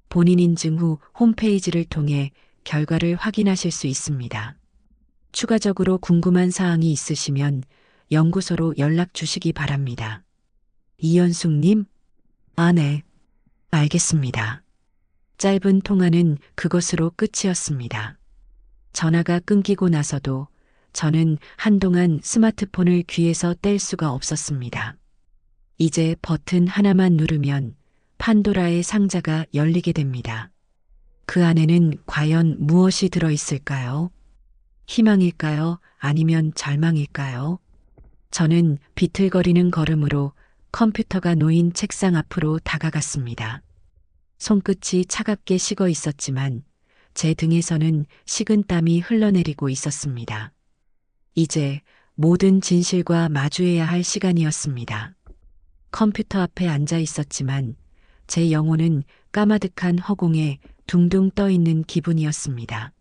본인 인증 후 홈페이지를 통해 결과를 확인하실 수 있습니다. 추가적으로 궁금한 사항이 있으시면 연구소로 연락 주시기 바랍니다. 이현숙님? 아, 네. 알겠습니다. 짧은 통화는 그것으로 끝이었습니다. 전화가 끊기고 나서도 저는 한동안 스마트폰을 귀에서 뗄 수가 없었습니다. 이제 버튼 하나만 누르면 판도라의 상자가 열리게 됩니다. 그 안에는 과연 무엇이 들어있을까요? 희망일까요? 아니면 절망일까요? 저는 비틀거리는 걸음으로 컴퓨터가 놓인 책상 앞으로 다가갔습니다. 손끝이 차갑게 식어 있었지만 제 등에서는 식은 땀이 흘러내리고 있었습니다. 이제 모든 진실과 마주해야 할 시간이었습니다. 컴퓨터 앞에 앉아 있었지만 제 영혼은 까마득한 허공에 둥둥 떠 있는 기분이었습니다.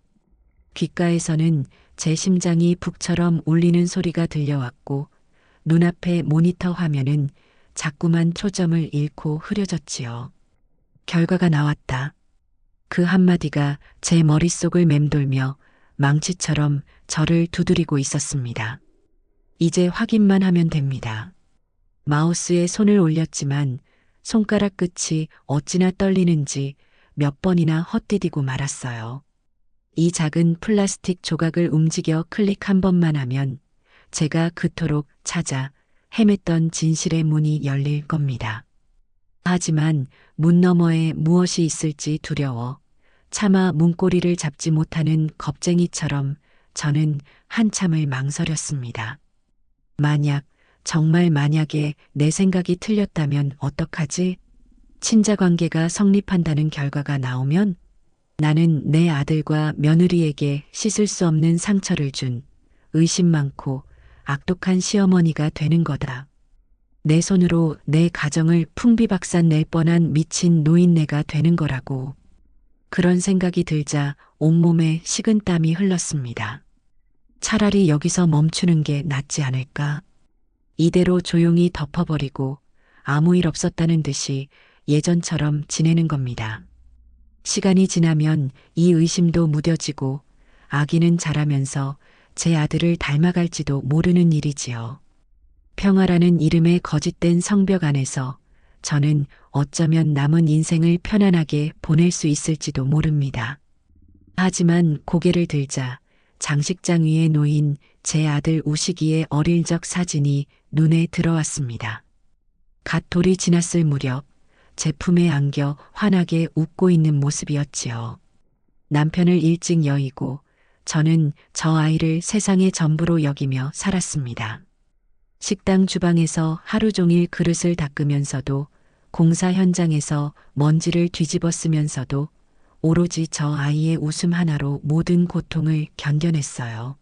귓가에서는 제 심장이 북처럼 울리는 소리가 들려왔고 눈앞의 모니터 화면은 자꾸만 초점을 잃고 흐려졌지요. 결과가 나왔다. 그 한마디가 제 머릿속을 맴돌며 망치처럼 저를 두드리고 있었습니다. 이제 확인만 하면 됩니다. 마우스에 손을 올렸지만 손가락 끝이 어찌나 떨리는지 몇 번이나 헛디디고 말았어요. 이 작은 플라스틱 조각을 움직여 클릭 한 번만 하면 제가 그토록 찾아 헤맸던 진실의 문이 열릴 겁니다. 하지만 문 너머에 무엇이 있을지 두려워 차마 문고리를 잡지 못하는 겁쟁이처럼 저는 한참을 망설였습니다. 만약, 정말 만약에 내 생각이 틀렸다면 어떡하지? 친자관계가 성립한다는 결과가 나오면 나는 내 아들과 며느리에게 씻을 수 없는 상처를 준 의심 많고 악독한 시어머니가 되는 거다. 내 손으로 내 가정을 풍비박산 낼 뻔한 미친 노인네가 되는 거라고. 그런 생각이 들자 온몸에 식은땀이 흘렀습니다. 차라리 여기서 멈추는 게 낫지 않을까? 이대로 조용히 덮어버리고 아무 일 없었다는 듯이 예전처럼 지내는 겁니다. 시간이 지나면 이 의심도 무뎌지고 아기는 자라면서 제 아들을 닮아갈지도 모르는 일이지요. 평화라는 이름의 거짓된 성벽 안에서 저는 어쩌면 남은 인생을 편안하게 보낼 수 있을지도 모릅니다. 하지만 고개를 들자 장식장 위에 놓인 제 아들 우식이의 어릴 적 사진이 눈에 들어왔습니다. 갓 돌이 지났을 무렵 제품에 안겨 환하게 웃고 있는 모습이었지요. 남편을 일찍 여의고 저는 저 아이를 세상의 전부로 여기며 살았습니다. 식당 주방에서 하루 종일 그릇을 닦으면서도 공사 현장에서 먼지를 뒤집어 쓰면서도 오로지 저 아이의 웃음 하나로 모든 고통을 견뎌냈어요.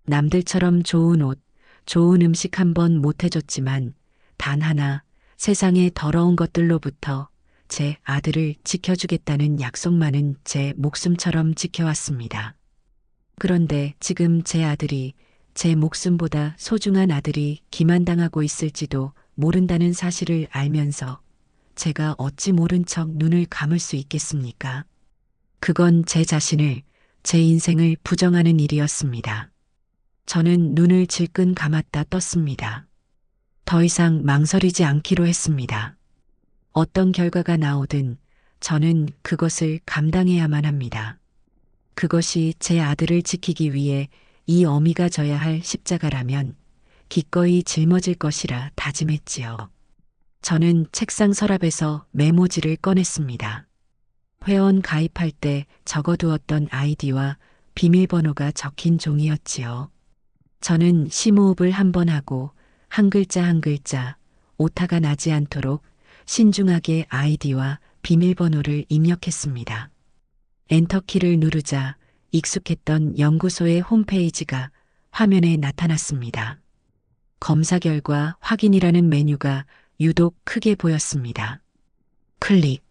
남들처럼 좋은 옷, 좋은 음식 한 번 못 해줬지만 단 하나 세상의 더러운 것들로부터 제 아들을 지켜주겠다는 약속만은 제 목숨처럼 지켜왔습니다. 그런데 지금 제 아들이 제 목숨보다 소중한 아들이 기만당하고 있을지도 모른다는 사실을 알면서 제가 어찌 모른 척 눈을 감을 수 있겠습니까? 그건 제 자신을, 제 인생을 부정하는 일이었습니다. 저는 눈을 질끈 감았다 떴습니다. 더 이상 망설이지 않기로 했습니다. 어떤 결과가 나오든 저는 그것을 감당해야만 합니다. 그것이 제 아들을 지키기 위해 이 어미가 져야 할 십자가라면 기꺼이 짊어질 것이라 다짐했지요. 저는 책상 서랍에서 메모지를 꺼냈습니다. 회원 가입할 때 적어두었던 아이디와 비밀번호가 적힌 종이었지요. 저는 심호흡을 한 번 하고 한 글자 한 글자 오타가 나지 않도록 신중하게 아이디와 비밀번호를 입력했습니다. 엔터키를 누르자 익숙했던 연구소의 홈페이지가 화면에 나타났습니다. 검사 결과 확인이라는 메뉴가 유독 크게 보였습니다. 클릭.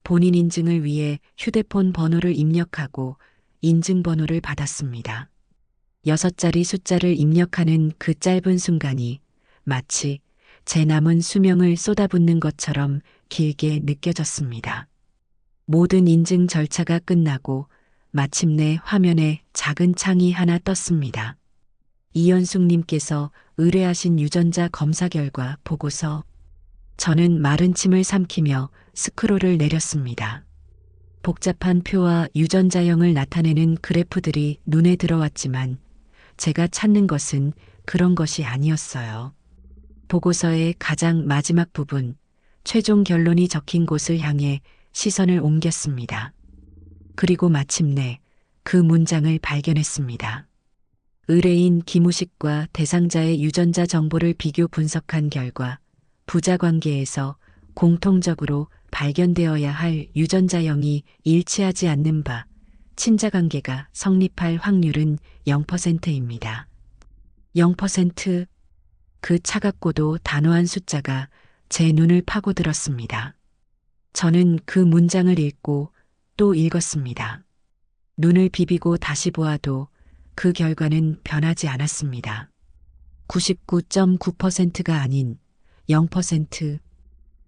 본인 인증을 위해 휴대폰 번호를 입력하고 인증번호를 받았습니다. 6자리 숫자를 입력하는 그 짧은 순간이 마치 제 남은 수명을 쏟아붓는 것처럼 길게 느껴졌습니다. 모든 인증 절차가 끝나고 마침내 화면에 작은 창이 하나 떴습니다. 이현숙님께서 의뢰하신 유전자 검사 결과 보고서. 저는 마른 침을 삼키며 스크롤을 내렸습니다. 복잡한 표와 유전자형을 나타내는 그래프들이 눈에 들어왔지만 제가 찾는 것은 그런 것이 아니었어요. 보고서의 가장 마지막 부분, 최종 결론이 적힌 곳을 향해 시선을 옮겼습니다. 그리고 마침내 그 문장을 발견했습니다. 의뢰인 김우식과 대상자의 유전자 정보를 비교 분석한 결과 부자 관계에서 공통적으로 발견되어야 할 유전자형이 일치하지 않는 바 친자 관계가 성립할 확률은 0%입니다. 0%. 그 차갑고도 단호한 숫자가 제 눈을 파고들었습니다. 저는 그 문장을 읽고 또 읽었습니다. 눈을 비비고 다시 보아도 그 결과는 변하지 않았습니다. 99.9%가 아닌 0%.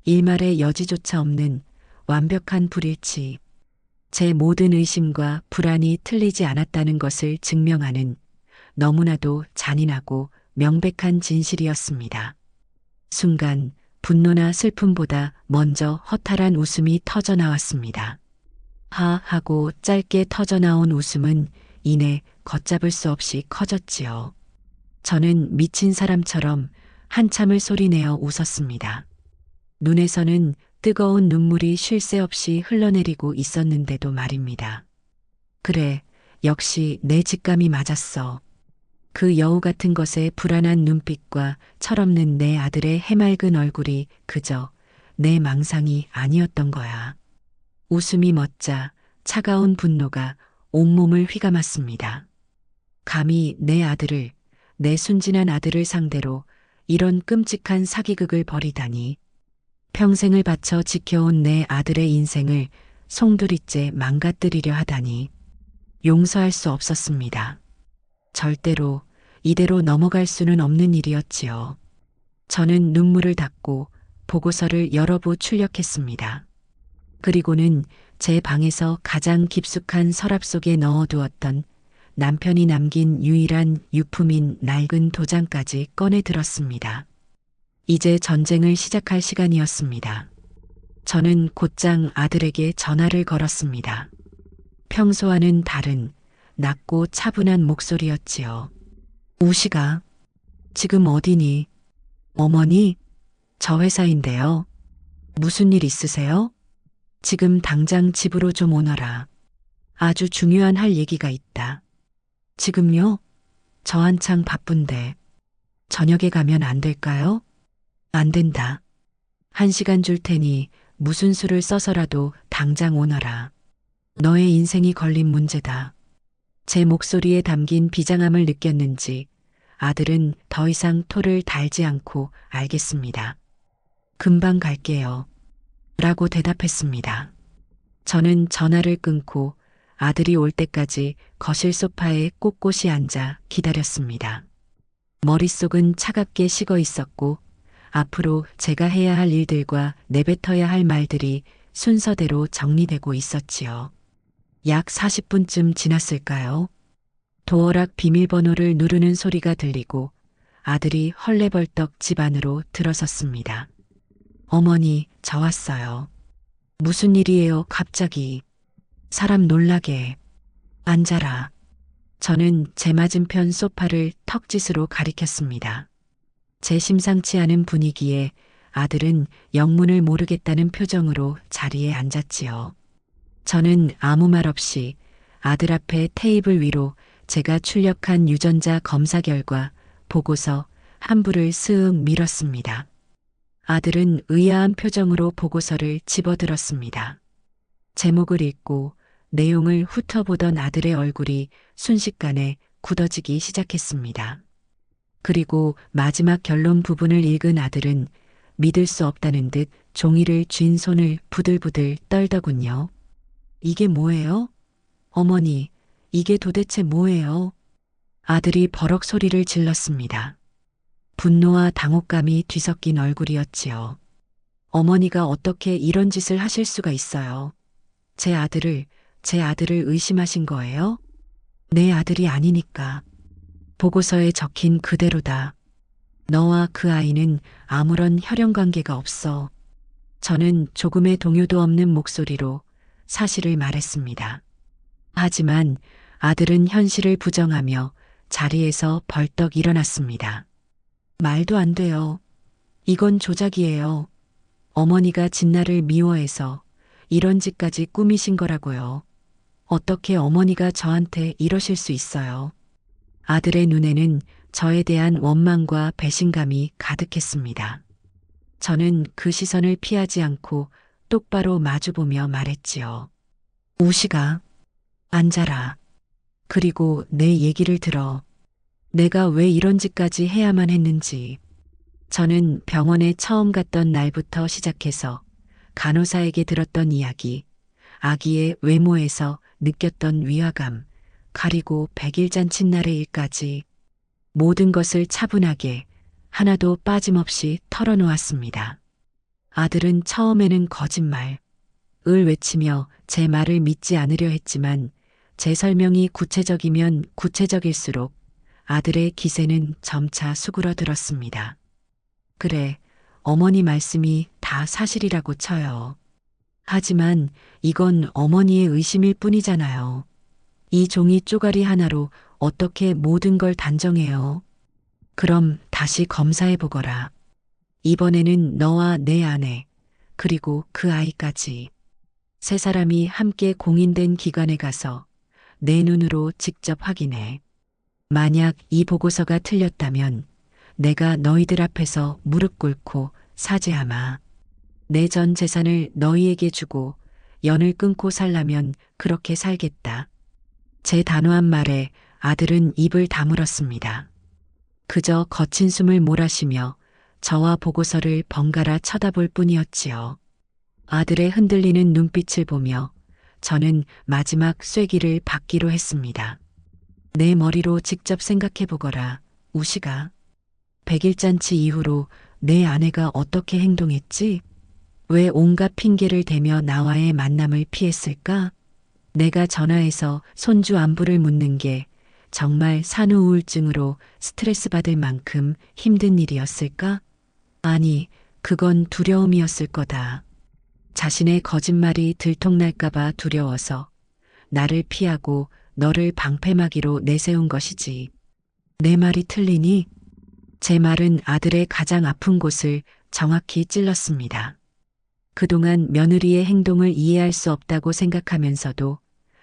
일말의 여지조차 없는 완벽한 불일치. 제 모든 의심과 불안이 틀리지 않았다는 것을 증명하는 너무나도 잔인하고 명백한 진실이었습니다. 순간 분노나 슬픔보다 먼저 허탈한 웃음이 터져 나왔습니다. 하 하고 짧게 터져 나온 웃음은 이내 걷잡을 수 없이 커졌지요. 저는 미친 사람처럼 한참을 소리내어 웃었습니다. 눈에서는 뜨거운 눈물이 쉴 새 없이 흘러내리고 있었는데도 말입니다. 그래, 역시 내 직감이 맞았어. 그 여우 같은 것의 불안한 눈빛과 철없는 내 아들의 해맑은 얼굴이 그저 내 망상이 아니었던 거야. 웃음이 멎자 차가운 분노가 온몸을 휘감았습니다. 감히 내 아들을, 내 순진한 아들을 상대로 이런 끔찍한 사기극을 벌이다니. 평생을 바쳐 지켜온 내 아들의 인생을 송두리째 망가뜨리려 하다니. 용서할 수 없었습니다. 절대로 이대로 넘어갈 수는 없는 일이었지요. 저는 눈물을 닦고 보고서를 여러 부 출력했습니다. 그리고는 제 방에서 가장 깊숙한 서랍 속에 넣어두었던 남편이 남긴 유일한 유품인 낡은 도장까지 꺼내 들었습니다. 이제 전쟁을 시작할 시간이었습니다. 저는 곧장 아들에게 전화를 걸었습니다. 평소와는 다른 낮고 차분한 목소리였지요. 우시가, 지금 어디니? 어머니, 저 회사인데요. 무슨 일 있으세요? 지금 당장 집으로 좀 오너라. 아주 중요한 할 얘기가 있다. 지금요? 저 한창 바쁜데. 저녁에 가면 안 될까요? 안 된다. 1시간 줄 테니 무슨 수를 써서라도 당장 오너라. 너의 인생이 걸린 문제다. 제 목소리에 담긴 비장함을 느꼈는지 아들은 더 이상 토를 달지 않고 알겠습니다. 금방 갈게요. 라고 대답했습니다. 저는 전화를 끊고 아들이 올 때까지 거실 소파에 꼿꼿이 앉아 기다렸습니다. 머릿속은 차갑게 식어 있었고 앞으로 제가 해야 할 일들과 내뱉어야 할 말들이 순서대로 정리되고 있었지요. 약 40분쯤 지났을까요? 도어락 비밀번호를 누르는 소리가 들리고 아들이 헐레벌떡 집 안으로 들어섰습니다. 어머니, 저 왔어요. 무슨 일이에요, 갑자기. 사람 놀라게. 앉아라. 저는 제 맞은편 소파를 턱짓으로 가리켰습니다. 제 심상치 않은 분위기에 아들은 영문을 모르겠다는 표정으로 자리에 앉았지요. 저는 아무 말 없이 아들 앞에 테이블 위로 제가 출력한 유전자 검사 결과 보고서 한 부를 쓱 밀었습니다. 아들은 의아한 표정으로 보고서를 집어들었습니다. 제목을 읽고 내용을 훑어보던 아들의 얼굴이 순식간에 굳어지기 시작했습니다. 그리고 마지막 결론 부분을 읽은 아들은 믿을 수 없다는 듯 종이를 쥔 손을 부들부들 떨더군요. 이게 뭐예요? 어머니, 이게 도대체 뭐예요? 아들이 버럭 소리를 질렀습니다. 분노와 당혹감이 뒤섞인 얼굴이었지요. 어머니가 어떻게 이런 짓을 하실 수가 있어요? 제 아들을 의심하신 거예요? 내 아들이 아니니까. 보고서에 적힌 그대로다. 너와 그 아이는 아무런 혈연 관계가 없어. 저는 조금의 동요도 없는 목소리로 사실을 말했습니다. 하지만 아들은 현실을 부정하며 자리에서 벌떡 일어났습니다. 말도 안 돼요. 이건 조작이에요. 어머니가 진나를 미워해서 이런 짓까지 꾸미신 거라고요. 어떻게 어머니가 저한테 이러실 수 있어요? 아들의 눈에는 저에 대한 원망과 배신감이 가득했습니다. 저는 그 시선을 피하지 않고 똑바로 마주보며 말했지요. 우시가, 앉아라. 그리고 내 얘기를 들어. 내가 왜 이런 짓까지 해야만 했는지. 저는 병원에 처음 갔던 날부터 시작해서 간호사에게 들었던 이야기, 아기의 외모에서 느꼈던 위화감, 가리고 100일 잔칫날의 일까지 모든 것을 차분하게 하나도 빠짐없이 털어놓았습니다. 아들은 처음에는 거짓말, 을 외치며 제 말을 믿지 않으려 했지만 제 설명이 구체적이면 구체적일수록 아들의 기세는 점차 수그러들었습니다. 그래, 어머니 말씀이 다 사실이라고 쳐요. 하지만 이건 어머니의 의심일 뿐이잖아요. 이 종이 쪼가리 하나로 어떻게 모든 걸 단정해요? 그럼 다시 검사해보거라. 이번에는 너와 내 아내, 그리고 그 아이까지. 세 사람이 함께 공인된 기관에 가서 내 눈으로 직접 확인해. 만약 이 보고서가 틀렸다면 내가 너희들 앞에서 무릎 꿇고 사죄하마. 내 전 재산을 너희에게 주고 연을 끊고 살라면 그렇게 살겠다. 제 단호한 말에 아들은 입을 다물었습니다. 그저 거친 숨을 몰아쉬며 저와 보고서를 번갈아 쳐다볼 뿐이었지요. 아들의 흔들리는 눈빛을 보며 저는 마지막 쐐기를 받기로 했습니다. 내 머리로 직접 생각해 보거라, 우시가. 100일잔치 이후로 내 아내가 어떻게 행동했지? 왜 온갖 핑계를 대며 나와의 만남을 피했을까? 내가 전화해서 손주 안부를 묻는 게 정말 산후 우울증으로 스트레스 받을 만큼 힘든 일이었을까? 아니, 그건 두려움이었을 거다. 자신의 거짓말이 들통날까봐 두려워서 나를 피하고 너를 방패막이로 내세운 것이지. 내 말이 틀리니? 제 말은 아들의 가장 아픈 곳을 정확히 찔렀습니다. 그동안 며느리의 행동을 이해할 수 없다고 생각하면서도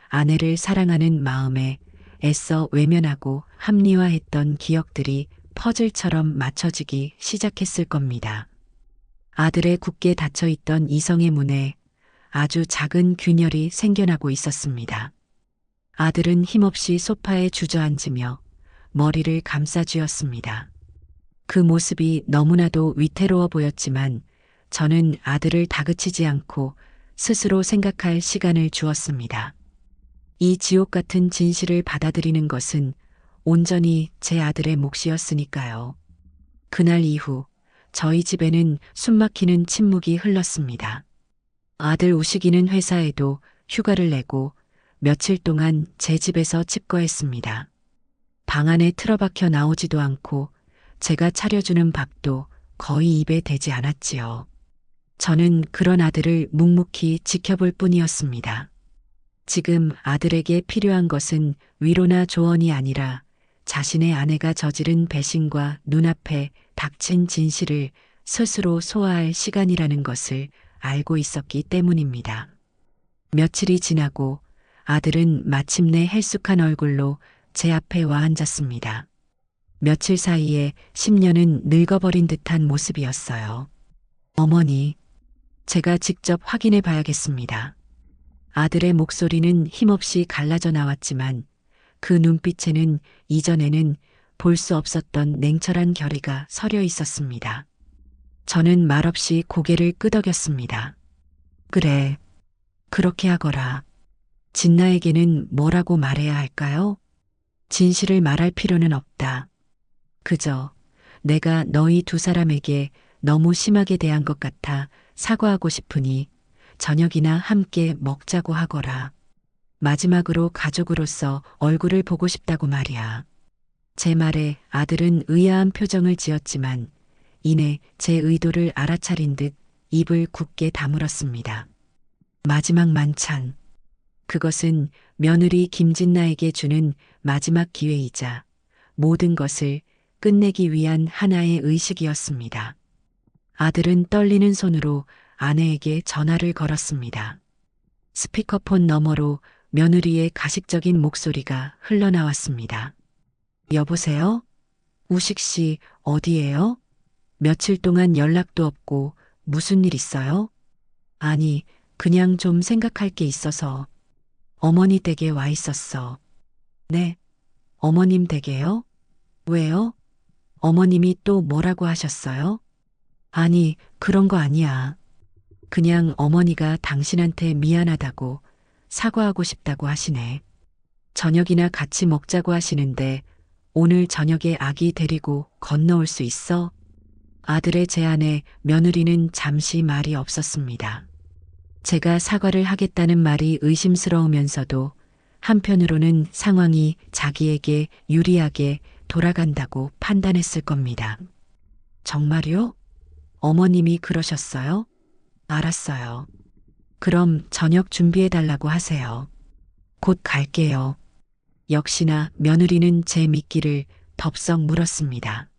아내를 사랑하는 마음에 애써 외면하고 합리화했던 기억들이 퍼즐처럼 맞춰지기 시작했을 겁니다. 아들의 굳게 닫혀있던 이성의 문에 아주 작은 균열이 생겨나고 있었습니다. 아들은 힘없이 소파에 주저앉으며 머리를 감싸쥐었습니다. 그 모습이 너무나도 위태로워 보였지만 저는 아들을 다그치지 않고 스스로 생각할 시간을 주었습니다. 이 지옥 같은 진실을 받아들이는 것은 온전히 제 아들의 몫이었으니까요. 그날 이후 저희 집에는 숨막히는 침묵이 흘렀습니다. 아들 우식이는 회사에도 휴가를 내고 며칠 동안 제 집에서 칩거했습니다. 방 안에 틀어박혀 나오지도 않고 제가 차려주는 밥도 거의 입에 대지 않았지요. 저는 그런 아들을 묵묵히 지켜볼 뿐이었습니다. 지금 아들에게 필요한 것은 위로나 조언이 아니라 자신의 아내가 저지른 배신과 눈앞에 닥친 진실을 스스로 소화할 시간이라는 것을 알고 있었기 때문입니다. 며칠이 지나고 아들은 마침내 헬쑥한 얼굴로 제 앞에 와 앉았습니다. 며칠 사이에 10년은 늙어버린 듯한 모습이었어요. 어머니, 제가 직접 확인해 봐야겠습니다. 아들의 목소리는 힘없이 갈라져 나왔지만 그 눈빛에는 이전에는 볼 수 없었던 냉철한 결의가 서려 있었습니다. 저는 말없이 고개를 끄덕였습니다. 그래, 그렇게 하거라. 진나에게는 뭐라고 말해야 할까요? 진실을 말할 필요는 없다. 그저 내가 너희 두 사람에게 너무 심하게 대한 것 같아 사과하고 싶으니 저녁이나 함께 먹자고 하거라. 마지막으로 가족으로서 얼굴을 보고 싶다고 말이야. 제 말에 아들은 의아한 표정을 지었지만 이내 제 의도를 알아차린 듯 입을 굳게 다물었습니다. 마지막 만찬. 그것은 며느리 김진나에게 주는 마지막 기회이자 모든 것을 끝내기 위한 하나의 의식이었습니다. 아들은 떨리는 손으로 아내에게 전화를 걸었습니다. 스피커폰 너머로 며느리의 가식적인 목소리가 흘러나왔습니다. 여보세요? 우식 씨 어디예요? 며칠 동안 연락도 없고 무슨 일 있어요? 아니, 그냥 좀 생각할 게 있어서. 어머니 댁에 와 있었어. 네, 어머님 댁에요? 왜요? 어머님이 또 뭐라고 하셨어요? 아니, 그런 거 아니야. 그냥 어머니가 당신한테 미안하다고 사과하고 싶다고 하시네. 저녁이나 같이 먹자고 하시는데 오늘 저녁에 아기 데리고 건너올 수 있어? 아들의 제안에 며느리는 잠시 말이 없었습니다. 제가 사과를 하겠다는 말이 의심스러우면서도 한편으로는 상황이 자기에게 유리하게 돌아간다고 판단했을 겁니다. 정말요? 어머님이 그러셨어요? 알았어요. 그럼 저녁 준비해달라고 하세요. 곧 갈게요. 역시나 며느리는 제 미끼를 덥석 물었습니다.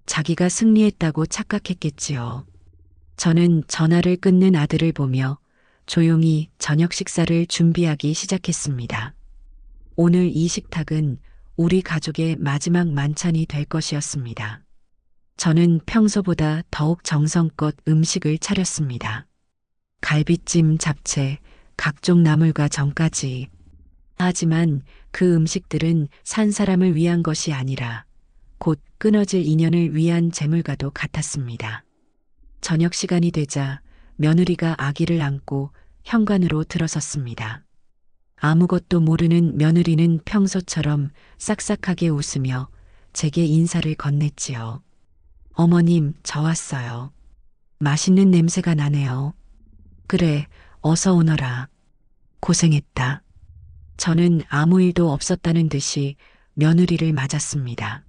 자기가 승리했다고 착각했겠지요. 저는 전화를 끊는 아들을 보며 조용히 저녁 식사를 준비하기 시작했습니다. 오늘 이 식탁은 우리 가족의 마지막 만찬이 될 것이었습니다. 저는 평소보다 더욱 정성껏 음식을 차렸습니다. 갈비찜, 잡채, 각종 나물과 전까지. 하지만 그 음식들은 산 사람을 위한 것이 아니라 곧 끊어질 인연을 위한 재물과도 같았습니다. 저녁 시간이 되자 며느리가 아기를 안고 현관으로 들어섰습니다. 아무것도 모르는 며느리는 평소처럼 싹싹하게 웃으며 제게 인사를 건넸지요. 어머님, 저 왔어요. 맛있는 냄새가 나네요. 그래, 어서 오너라. 고생했다. 저는 아무 일도 없었다는 듯이 며느리를 맞았습니다.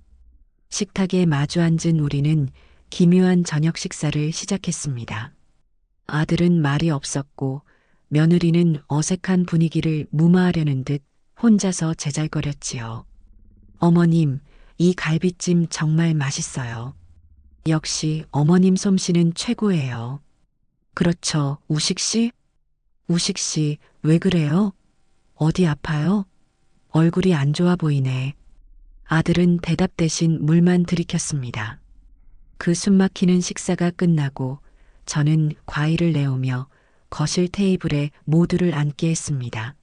식탁에 마주 앉은 우리는 기묘한 저녁 식사를 시작했습니다. 아들은 말이 없었고 며느리는 어색한 분위기를 무마하려는 듯 혼자서 제잘거렸지요. 어머님, 이 갈비찜 정말 맛있어요. 역시 어머님 솜씨는 최고예요. 그렇죠, 우식 씨? 우식 씨, 왜 그래요? 어디 아파요? 얼굴이 안 좋아 보이네. 아들은 대답 대신 물만 들이켰습니다. 그 숨막히는 식사가 끝나고 저는 과일을 내오며 거실 테이블에 모두를 앉게 했습니다.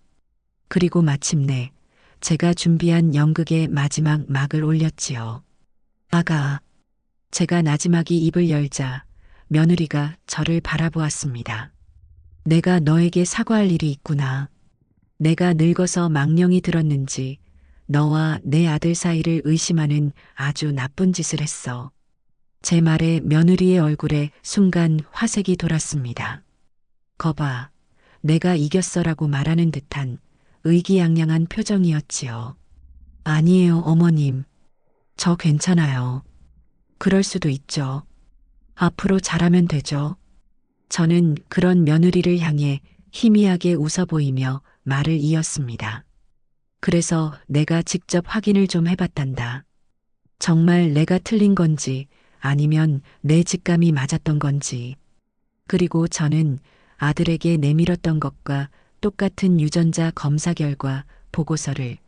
그리고 마침내 제가 준비한 연극의 마지막 막을 올렸지요. 아가, 제가 나지막이 입을 열자 며느리가 저를 바라보았습니다. 내가 너에게 사과할 일이 있구나. 내가 늙어서 망령이 들었는지 너와 내 아들 사이를 의심하는 아주 나쁜 짓을 했어. 제 말에 며느리의 얼굴에 순간 화색이 돌았습니다. 거봐, 내가 이겼어라고 말하는 듯한 의기양양한 표정이었지요. 아니에요, 어머님. 저 괜찮아요. 그럴 수도 있죠. 앞으로 잘하면 되죠. 저는 그런 며느리를 향해 희미하게 웃어 보이며 말을 이었습니다. 그래서 내가 직접 확인을 좀 해봤단다. 정말 내가 틀린 건지 아니면 내 직감이 맞았던 건지. 그리고 저는 아들에게 내밀었던 것과 똑같은 유전자 검사 결과 보고서를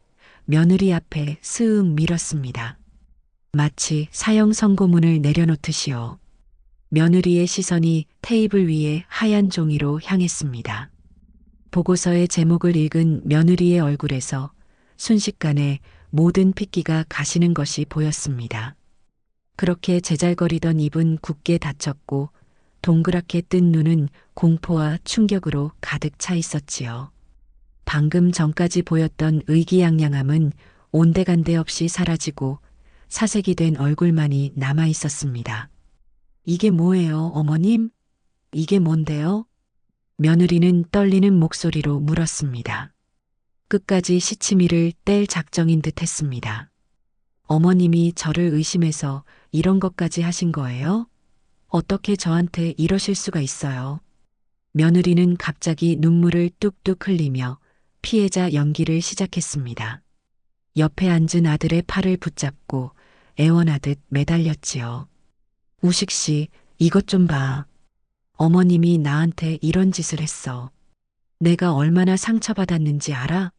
며느리 앞에 스윽 밀었습니다. 마치 사형 선고문을 내려놓듯이요. 며느리의 시선이 테이블 위에 하얀 종이로 향했습니다. 보고서의 제목을 읽은 며느리의 얼굴에서 순식간에 모든 핏기가 가시는 것이 보였습니다. 그렇게 제잘거리던 입은 굳게 닫혔고 동그랗게 뜬 눈은 공포와 충격으로 가득 차 있었지요. 방금 전까지 보였던 의기양양함은 온데간데 없이 사라지고 사색이 된 얼굴만이 남아 있었습니다. 이게 뭐예요, 어머님? 이게 뭔데요? 며느리는 떨리는 목소리로 물었습니다. 끝까지 시치미를 뗄 작정인 듯 했습니다. 어머님이 저를 의심해서 이런 것까지 하신 거예요? 어떻게 저한테 이러실 수가 있어요? 며느리는 갑자기 눈물을 뚝뚝 흘리며 피해자 연기를 시작했습니다. 옆에 앉은 아들의 팔을 붙잡고 애원하듯 매달렸지요. 우식 씨, 이것 좀 봐. 어머님이 나한테 이런 짓을 했어. 내가 얼마나 상처받았는지 알아?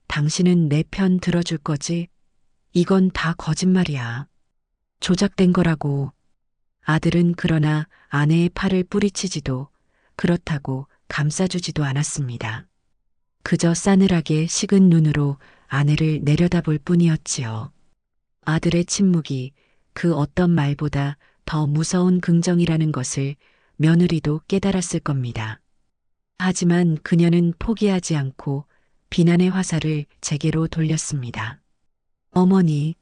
당신은 내 편 들어줄 거지? 이건 다 거짓말이야. 조작된 거라고. 아들은 그러나 아내의 팔을 뿌리치지도 그렇다고 감싸주지도 않았습니다. 그저 싸늘하게 식은 눈으로 아내를 내려다볼 뿐이었지요. 아들의 침묵이 그 어떤 말보다 더 무서운 긍정이라는 것을 며느리도 깨달았을 겁니다. 하지만 그녀는 포기하지 않고 비난의 화살을 제게로 돌렸습니다. 어머니,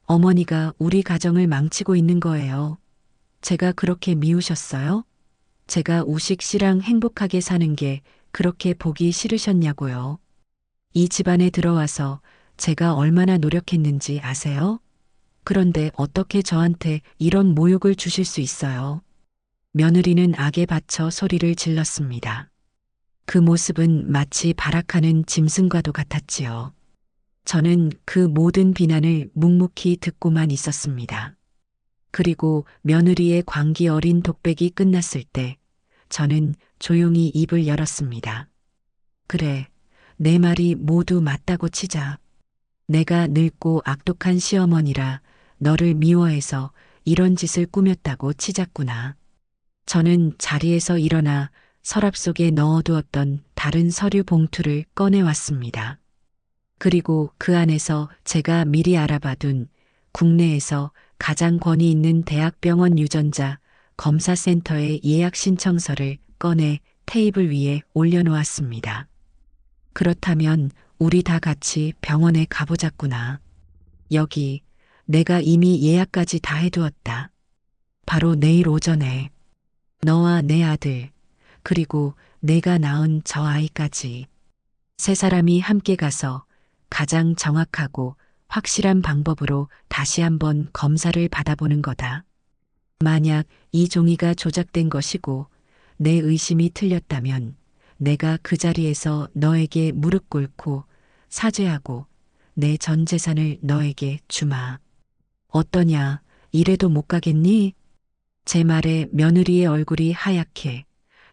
어머니가 우리 가정을 망치고 있는 거예요. 제가 그렇게 미우셨어요? 제가 우식 씨랑 행복하게 사는 게 그렇게 보기 싫으셨냐고요. 이 집안에 들어와서 제가 얼마나 노력했는지 아세요? 그런데 어떻게 저한테 이런 모욕을 주실 수 있어요? 며느리는 악에 받쳐 소리를 질렀습니다. 그 모습은 마치 발악하는 짐승과도 같았지요. 저는 그 모든 비난을 묵묵히 듣고만 있었습니다. 그리고 며느리의 광기 어린 독백이 끝났을 때 저는 조용히 입을 열었습니다. 그래, 내 말이 모두 맞다고 치자. 내가 늙고 악독한 시어머니라 너를 미워해서 이런 짓을 꾸몄다고 치자꾸나. 저는 자리에서 일어나 서랍 속에 넣어두었던 다른 서류 봉투를 꺼내왔습니다. 그리고 그 안에서 제가 미리 알아봐둔 국내에서 가장 권위 있는 대학병원 유전자 검사센터의 예약 신청서를 꺼내 테이블 위에 올려놓았습니다. 그렇다면 우리 다 같이 병원에 가보자꾸나. 여기 내가 이미 예약까지 다 해두었다. 바로 내일 오전에 너와 내 아들 그리고 내가 낳은 저 아이까지 세 사람이 함께 가서 가장 정확하고 확실한 방법으로 다시 한번 검사를 받아보는 거다. 만약 이 종이가 조작된 것이고 내 의심이 틀렸다면 내가 그 자리에서 너에게 무릎 꿇고 사죄하고 내 전 재산을 너에게 주마. 어떠냐? 이래도 못 가겠니? 제 말에 며느리의 얼굴이 하얗게,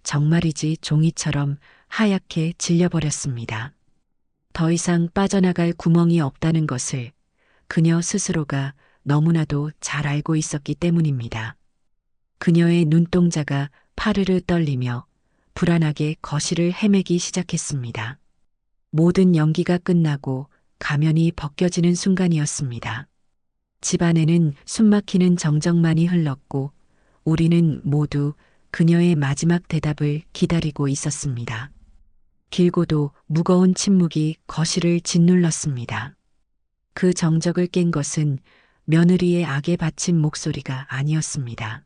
정말이지 종이처럼 하얗게 질려버렸습니다. 더 이상 빠져나갈 구멍이 없다는 것을 그녀 스스로가 너무나도 잘 알고 있었기 때문입니다. 그녀의 눈동자가 파르르 떨리며 불안하게 거실을 헤매기 시작했습니다. 모든 연기가 끝나고 가면이 벗겨지는 순간이었습니다. 집안에는 숨막히는 정적만이 흘렀고 우리는 모두 그녀의 마지막 대답을 기다리고 있었습니다. 길고도 무거운 침묵이 거실을 짓눌렀습니다. 그 정적을 깬 것은 며느리의 악에 바친 목소리가 아니었습니다.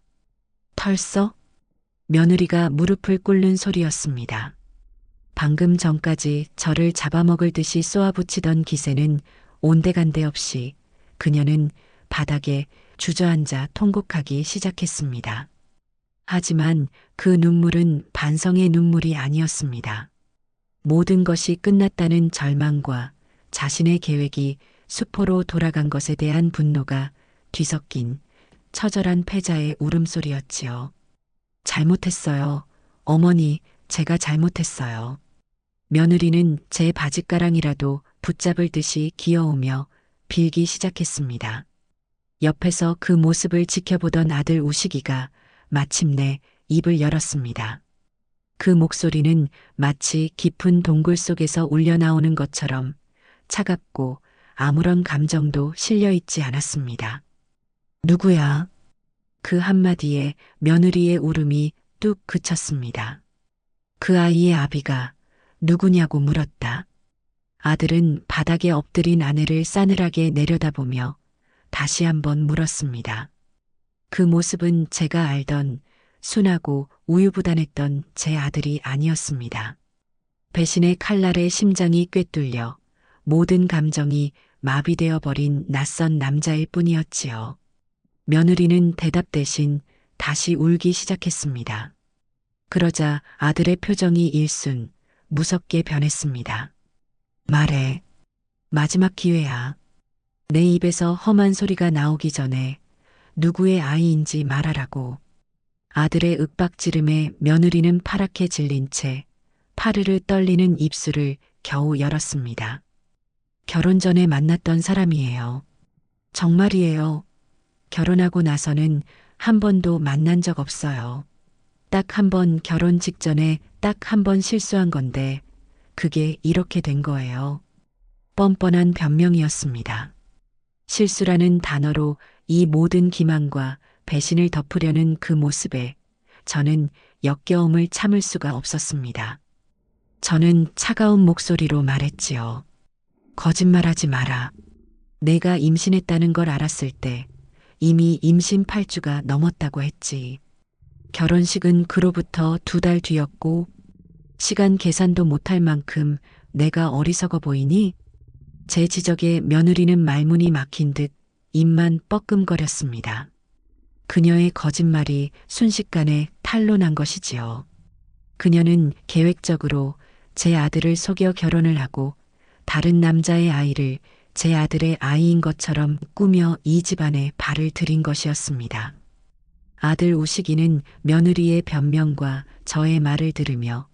털썩? 며느리가 무릎을 꿇는 소리였습니다. 방금 전까지 저를 잡아먹을 듯이 쏘아붙이던 기세는 온데간데 없이 그녀는 바닥에 주저앉아 통곡하기 시작했습니다. 하지만 그 눈물은 반성의 눈물이 아니었습니다. 모든 것이 끝났다는 절망과 자신의 계획이 수포로 돌아간 것에 대한 분노가 뒤섞인 처절한 패자의 울음소리였지요. 잘못했어요. 어머니, 제가 잘못했어요. 며느리는 제 바짓가랑이라도 붙잡을 듯이 기어오며 빌기 시작했습니다. 옆에서 그 모습을 지켜보던 아들 우식이가 마침내 입을 열었습니다. 그 목소리는 마치 깊은 동굴 속에서 울려나오는 것처럼 차갑고 아무런 감정도 실려 있지 않았습니다. 누구야? 그 한마디에 며느리의 울음이 뚝 그쳤습니다. 그 아이의 아비가 누구냐고 물었다. 아들은 바닥에 엎드린 아내를 싸늘하게 내려다보며 다시 한번 물었습니다. 그 모습은 제가 알던 순하고 우유부단했던 제 아들이 아니었습니다. 배신의 칼날에 심장이 꿰뚫려 모든 감정이 마비되어 버린 낯선 남자일 뿐이었지요. 며느리는 대답 대신 다시 울기 시작했습니다. 그러자 아들의 표정이 일순 무섭게 변했습니다. 말해. 마지막 기회야. 내 입에서 험한 소리가 나오기 전에 누구의 아이인지 말하라고. 아들의 윽박지름에 며느리는 파랗게 질린 채 파르르 떨리는 입술을 겨우 열었습니다. 결혼 전에 만났던 사람이에요. 정말이에요. 결혼하고 나서는 한 번도 만난 적 없어요. 딱 한 번 결혼 직전에 딱 한 번 실수한 건데 그게 이렇게 된 거예요. 뻔뻔한 변명이었습니다. 실수라는 단어로 이 모든 기만과 배신을 덮으려는 그 모습에 저는 역겨움을 참을 수가 없었습니다. 저는 차가운 목소리로 말했지요. 거짓말하지 마라. 내가 임신했다는 걸 알았을 때 이미 임신 8주가 넘었다고 했지. 결혼식은 그로부터 2달 뒤였고 시간 계산도 못할 만큼 내가 어리석어 보이니? 제 지적에 며느리는 말문이 막힌 듯 입만 뻐끔거렸습니다. 그녀의 거짓말이 순식간에 탄로난 것이지요. 그녀는 계획적으로 제 아들을 속여 결혼을 하고 다른 남자의 아이를 제 아들의 아이인 것처럼 꾸며 이 집안에 발을 들인 것이었습니다. 아들 우식이는 며느리의 변명과 저의 말을 들으며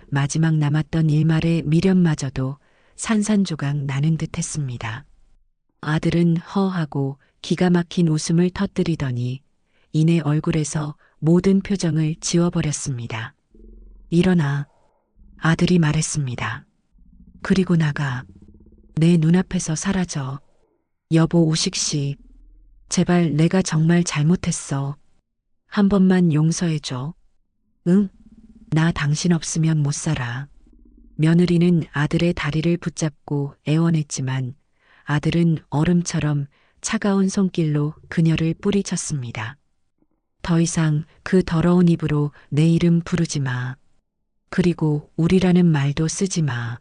마지막 남았던 일말의 미련마저도 산산조각 나는 듯 했습니다. 아들은 허하고 기가 막힌 웃음을 터뜨리더니 이내 얼굴에서 모든 표정을 지워버렸습니다. 일어나. 아들이 말했습니다. 그리고 나가. 내 눈앞에서 사라져. 여보 우식씨. 제발 내가 정말 잘못했어. 한 번만 용서해줘. 응? 나 당신 없으면 못 살아. 며느리는 아들의 다리를 붙잡고 애원했지만 아들은 얼음처럼 차가운 손길로 그녀를 뿌리쳤습니다. 더 이상 그 더러운 입으로 내 이름 부르지 마. 그리고 우리라는 말도 쓰지 마.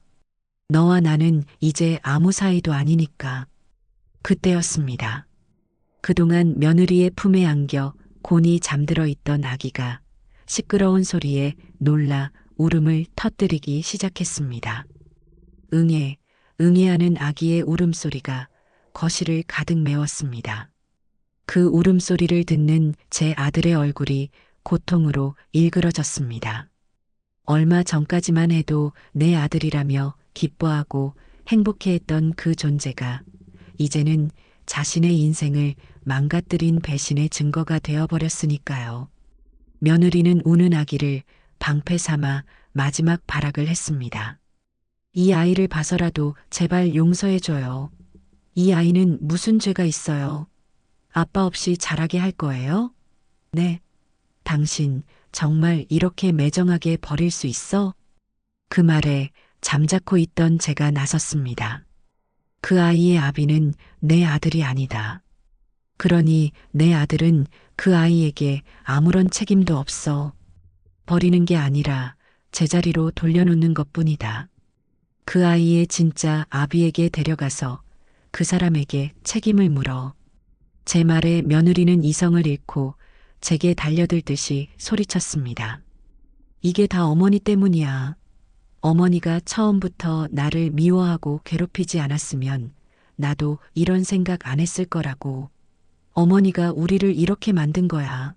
너와 나는 이제 아무 사이도 아니니까. 그때였습니다. 그동안 며느리의 품에 안겨 곤히 잠들어 있던 아기가 시끄러운 소리에 놀라 울음을 터뜨리기 시작했습니다. 응애, 응애하는 아기의 울음소리가 거실을 가득 메웠습니다. 그 울음소리를 듣는 제 아들의 얼굴이 고통으로 일그러졌습니다. 얼마 전까지만 해도 내 아들이라며 기뻐하고 행복해했던 그 존재가 이제는 자신의 인생을 망가뜨린 배신의 증거가 되어버렸으니까요. 며느리는 우는 아기를 방패 삼아 마지막 발악을 했습니다. 이 아이를 봐서라도 제발 용서해줘요. 이 아이는 무슨 죄가 있어요? 아빠 없이 자라게 할 거예요? 네. 당신 정말 이렇게 매정하게 버릴 수 있어? 그 말에 잠자코 있던 제가 나섰습니다. 그 아이의 아비는 내 아들이 아니다. 그러니 내 아들은 그 아이에게 아무런 책임도 없어. 버리는 게 아니라 제자리로 돌려놓는 것뿐이다. 그 아이의 진짜 아비에게 데려가서 그 사람에게 책임을 물어. 제 말에 며느리는 이성을 잃고 제게 달려들듯이 소리쳤습니다. 이게 다 어머니 때문이야. 어머니가 처음부터 나를 미워하고 괴롭히지 않았으면 나도 이런 생각 안 했을 거라고. 어머니가 우리를 이렇게 만든 거야.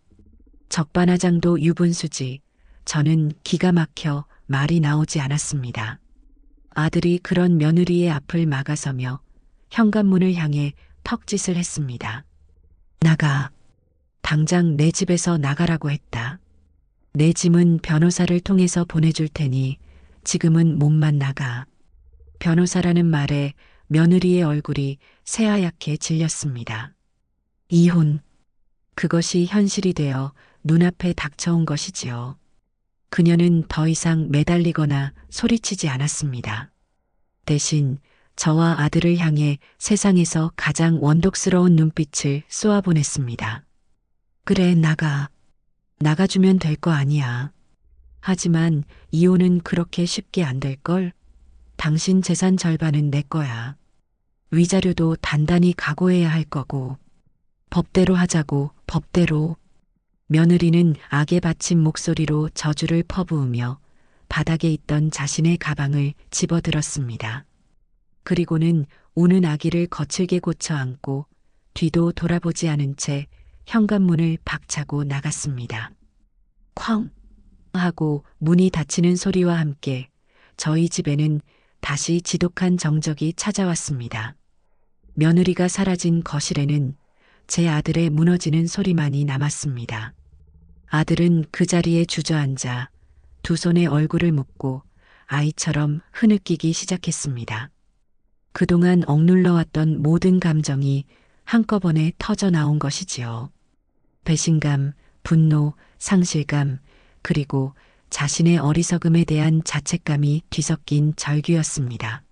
적반하장도 유분수지. 저는 기가 막혀 말이 나오지 않았습니다. 아들이 그런 며느리의 앞을 막아서며 현관문을 향해 턱짓을 했습니다. 나가. 당장 내 집에서 나가라고 했다. 내 짐은 변호사를 통해서 보내줄 테니 지금은 몸만 나가. 변호사라는 말에 며느리의 얼굴이 새하얗게 질렸습니다. 이혼. 그것이 현실이 되어 눈앞에 닥쳐온 것이지요. 그녀는 더 이상 매달리거나 소리치지 않았습니다. 대신 저와 아들을 향해 세상에서 가장 원독스러운 눈빛을 쏘아보냈습니다. 그래, 나가. 나가주면 될 거 아니야. 하지만 이혼은 그렇게 쉽게 안 될걸? 당신 재산 절반은 내 거야. 위자료도 단단히 각오해야 할 거고. 법대로 하자고, 법대로. 며느리는 악에 받친 목소리로 저주를 퍼부으며 바닥에 있던 자신의 가방을 집어들었습니다. 그리고는 우는 아기를 거칠게 고쳐 안고 뒤도 돌아보지 않은 채 현관문을 박차고 나갔습니다. 쾅! 하고 문이 닫히는 소리와 함께 저희 집에는 다시 지독한 정적이 찾아왔습니다. 며느리가 사라진 거실에는 제 아들의 무너지는 소리만이 남았습니다. 아들은 그 자리에 주저앉아 두 손에 얼굴을 묶고 아이처럼 흐느끼기 시작했습니다. 그동안 억눌러왔던 모든 감정이 한꺼번에 터져 나온 것이지요. 배신감, 분노, 상실감, 그리고 자신의 어리석음에 대한 자책감이 뒤섞인 절규였습니다.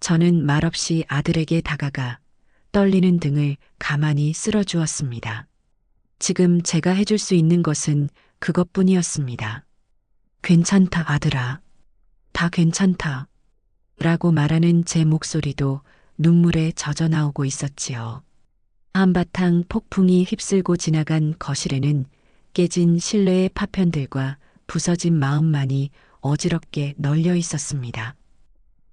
저는 말없이 아들에게 다가가 떨리는 등을 가만히 쓸어주었습니다. 지금 제가 해줄 수 있는 것은 그것뿐이었습니다. 괜찮다, 아들아. 다 괜찮다. 라고 말하는 제 목소리도 눈물에 젖어 나오고 있었지요. 한바탕 폭풍이 휩쓸고 지나간 거실에는 깨진 실내의 파편들과 부서진 마음만이 어지럽게 널려 있었습니다.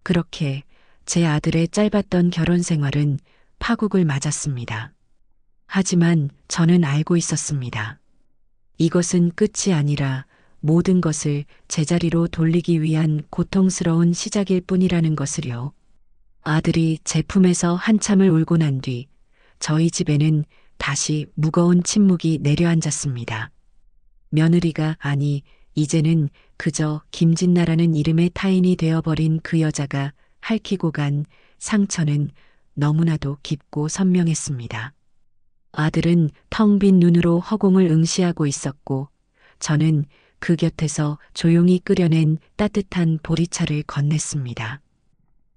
그렇게 제 아들의 짧았던 결혼 생활은 파국을 맞았습니다. 하지만 저는 알고 있었습니다. 이것은 끝이 아니라 모든 것을 제자리로 돌리기 위한 고통스러운 시작일 뿐이라는 것을요. 아들이 제 품에서 한참을 울고 난 뒤 저희 집에는 다시 무거운 침묵이 내려앉았습니다. 며느리가 아니 이제는 그저 김진나라는 이름의 타인이 되어버린 그 여자가 핥히고 간 상처는 너무나도 깊고 선명했습니다. 아들은 텅 빈 눈으로 허공을 응시하고 있었고 저는 그 곁에서 조용히 끓여낸 따뜻한 보리차를 건넸습니다.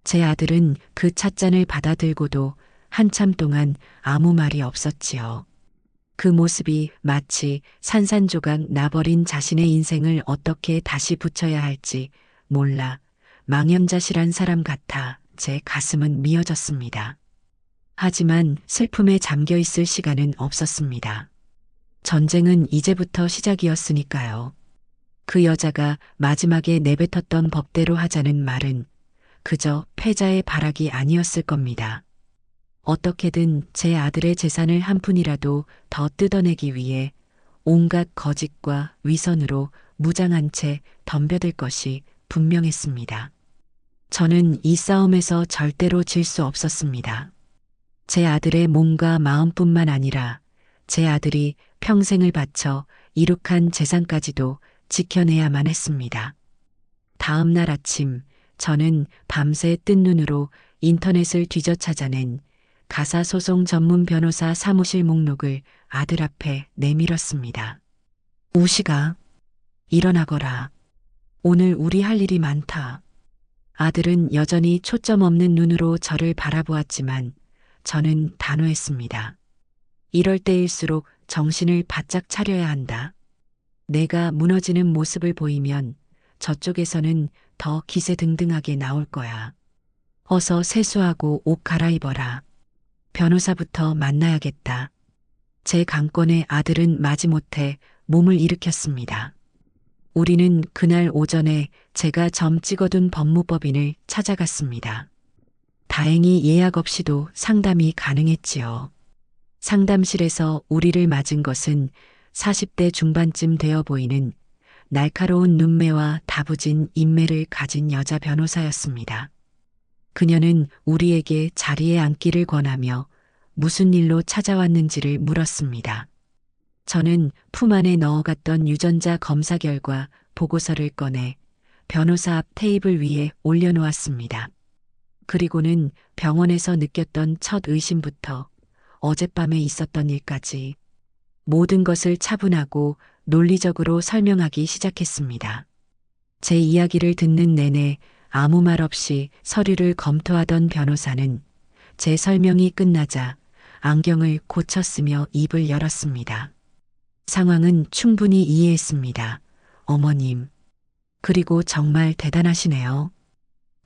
제 아들은 그 찻잔을 받아들고도 한참 동안 아무 말이 없었지요. 그 모습이 마치 산산조각 나버린 자신의 인생을 어떻게 다시 붙여야 할지 몰라 망연자실한 사람 같아 제 가슴은 미어졌습니다. 하지만 슬픔에 잠겨 있을 시간은 없었습니다. 전쟁은 이제부터 시작이었으니까요. 그 여자가 마지막에 내뱉었던 법대로 하자는 말은 그저 패자의 발악이 아니었을 겁니다. 어떻게든 제 아들의 재산을 한 푼이라도 더 뜯어내기 위해 온갖 거짓과 위선으로 무장한 채 덤벼들 것이 분명했습니다. 저는 이 싸움에서 절대로 질 수 없었습니다. 제 아들의 몸과 마음뿐만 아니라 제 아들이 평생을 바쳐 이룩한 재산까지도 지켜내야만 했습니다. 다음 날 아침 저는 밤새 뜬 눈으로 인터넷을 뒤져 찾아낸 가사소송 전문 변호사 사무실 목록을 아들 앞에 내밀었습니다. 우시가, 일어나거라. 오늘 우리 할 일이 많다. 아들은 여전히 초점 없는 눈으로 저를 바라보았지만 저는 단호했습니다. 이럴 때일수록 정신을 바짝 차려야 한다. 내가 무너지는 모습을 보이면 저쪽에서는 더 기세등등하게 나올 거야. 어서 세수하고 옷 갈아입어라. 변호사부터 만나야겠다. 제 강권에 아들은 마지못해 몸을 일으켰습니다. 우리는 그날 오전에 제가 점 찍어둔 법무법인을 찾아갔습니다. 다행히 예약 없이도 상담이 가능했지요. 상담실에서 우리를 맞은 것은 40대 중반쯤 되어 보이는 날카로운 눈매와 다부진 인매를 가진 여자 변호사였습니다. 그녀는 우리에게 자리에 앉기를 권하며 무슨 일로 찾아왔는지를 물었습니다. 저는 품 안에 넣어갔던 유전자 검사 결과 보고서를 꺼내 변호사 앞 테이블 위에 올려놓았습니다. 그리고는 병원에서 느꼈던 첫 의심부터 어젯밤에 있었던 일까지 모든 것을 차분하고 논리적으로 설명하기 시작했습니다. 제 이야기를 듣는 내내 아무 말 없이 서류를 검토하던 변호사는 제 설명이 끝나자 안경을 고쳤으며 입을 열었습니다. 상황은 충분히 이해했습니다. 어머님. 그리고 정말 대단하시네요.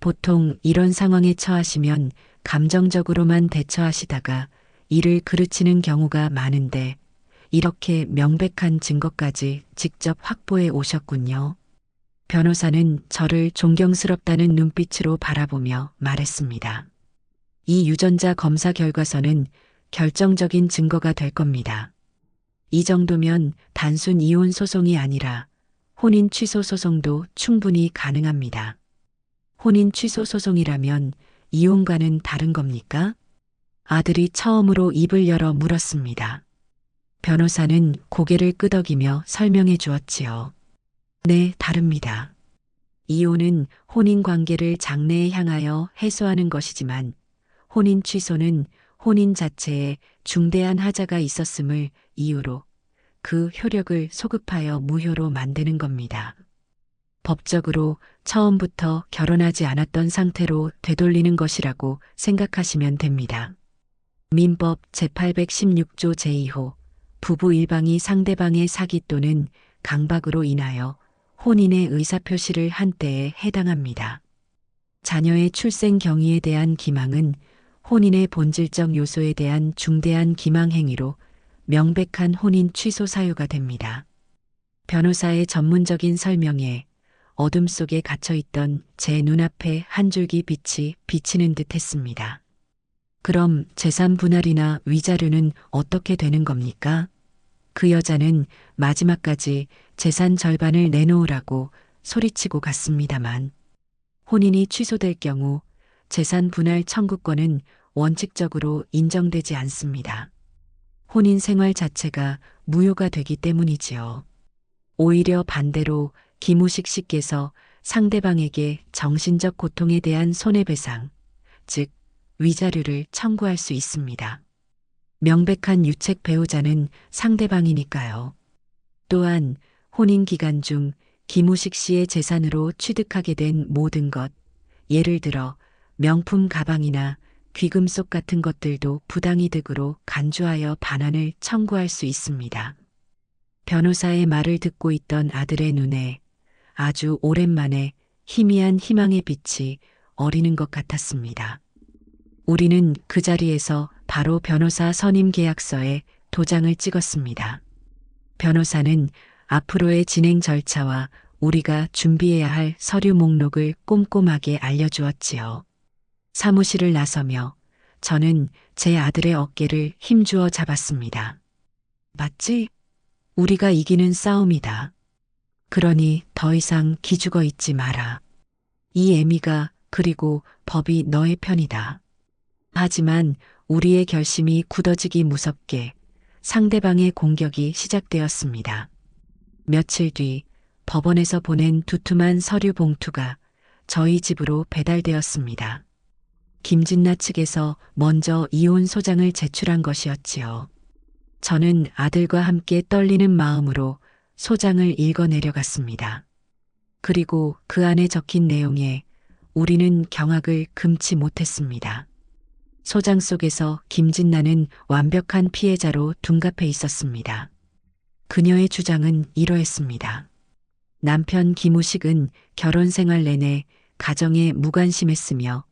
보통 이런 상황에 처하시면 감정적으로만 대처하시다가 이를 그르치는 경우가 많은데 이렇게 명백한 증거까지 직접 확보해 오셨군요. 변호사는 저를 존경스럽다는 눈빛으로 바라보며 말했습니다. 이 유전자 검사 결과서는 결정적인 증거가 될 겁니다. 이 정도면 단순 이혼 소송이 아니라 혼인 취소 소송도 충분히 가능합니다. 혼인 취소 소송이라면 이혼과는 다른 겁니까? 아들이 처음으로 입을 열어 물었습니다. 변호사는 고개를 끄덕이며 설명해 주었지요. 네, 다릅니다. 이혼은 혼인 관계를 장래에 향하여 해소하는 것이지만 혼인 취소는 혼인 자체에 중대한 하자가 있었음을 이유로 그 효력을 소급하여 무효로 만드는 겁니다. 법적으로 처음부터 결혼하지 않았던 상태로 되돌리는 것이라고 생각하시면 됩니다. 민법 제816조 제2호 부부 일방이 상대방의 사기 또는 강박으로 인하여 혼인의 의사표시를 한 때에 해당합니다. 자녀의 출생 경위에 대한 기망은 혼인의 본질적 요소에 대한 중대한 기망 행위로 명백한 혼인 취소 사유가 됩니다. 변호사의 전문적인 설명에 어둠 속에 갇혀있던 제 눈앞에 한 줄기 빛이 비치는 듯 했습니다. 그럼 재산 분할이나 위자료는 어떻게 되는 겁니까? 그 여자는 마지막까지 재산 절반을 내놓으라고 소리치고 갔습니다만 혼인이 취소될 경우 재산 분할 청구권은 원칙적으로 인정되지 않습니다. 혼인 생활 자체가 무효가 되기 때문이지요. 오히려 반대로 김우식 씨께서 상대방에게 정신적 고통에 대한 손해배상, 즉 위자료를 청구할 수 있습니다. 명백한 유책 배우자는 상대방이니까요. 또한 혼인 기간 중 김우식 씨의 재산으로 취득하게 된 모든 것, 예를 들어 명품 가방이나 귀금속 같은 것들도 부당이득으로 간주하여 반환을 청구할 수 있습니다. 변호사의 말을 듣고 있던 아들의 눈에 아주 오랜만에 희미한 희망의 빛이 어리는 것 같았습니다. 우리는 그 자리에서 바로 변호사 선임 계약서에 도장을 찍었습니다. 변호사는 앞으로의 진행 절차와 우리가 준비해야 할 서류 목록을 꼼꼼하게 알려주었지요. 사무실을 나서며 저는 제 아들의 어깨를 힘주어 잡았습니다. 맞지? 우리가 이기는 싸움이다. 그러니 더 이상 기죽어 있지 마라. 이 애미가 그리고 법이 너의 편이다. 하지만 우리의 결심이 굳어지기 무섭게 상대방의 공격이 시작되었습니다. 며칠 뒤 법원에서 보낸 두툼한 서류 봉투가 저희 집으로 배달되었습니다. 김진나 측에서 먼저 이혼 소장을 제출한 것이었지요. 저는 아들과 함께 떨리는 마음으로 소장을 읽어 내려갔습니다. 그리고 그 안에 적힌 내용에 우리는 경악을 금치 못했습니다. 소장 속에서 김진나는 완벽한 피해자로 둔갑해 있었습니다. 그녀의 주장은 이러했습니다. 남편 김우식은 결혼 생활 내내 가정에 무관심했으며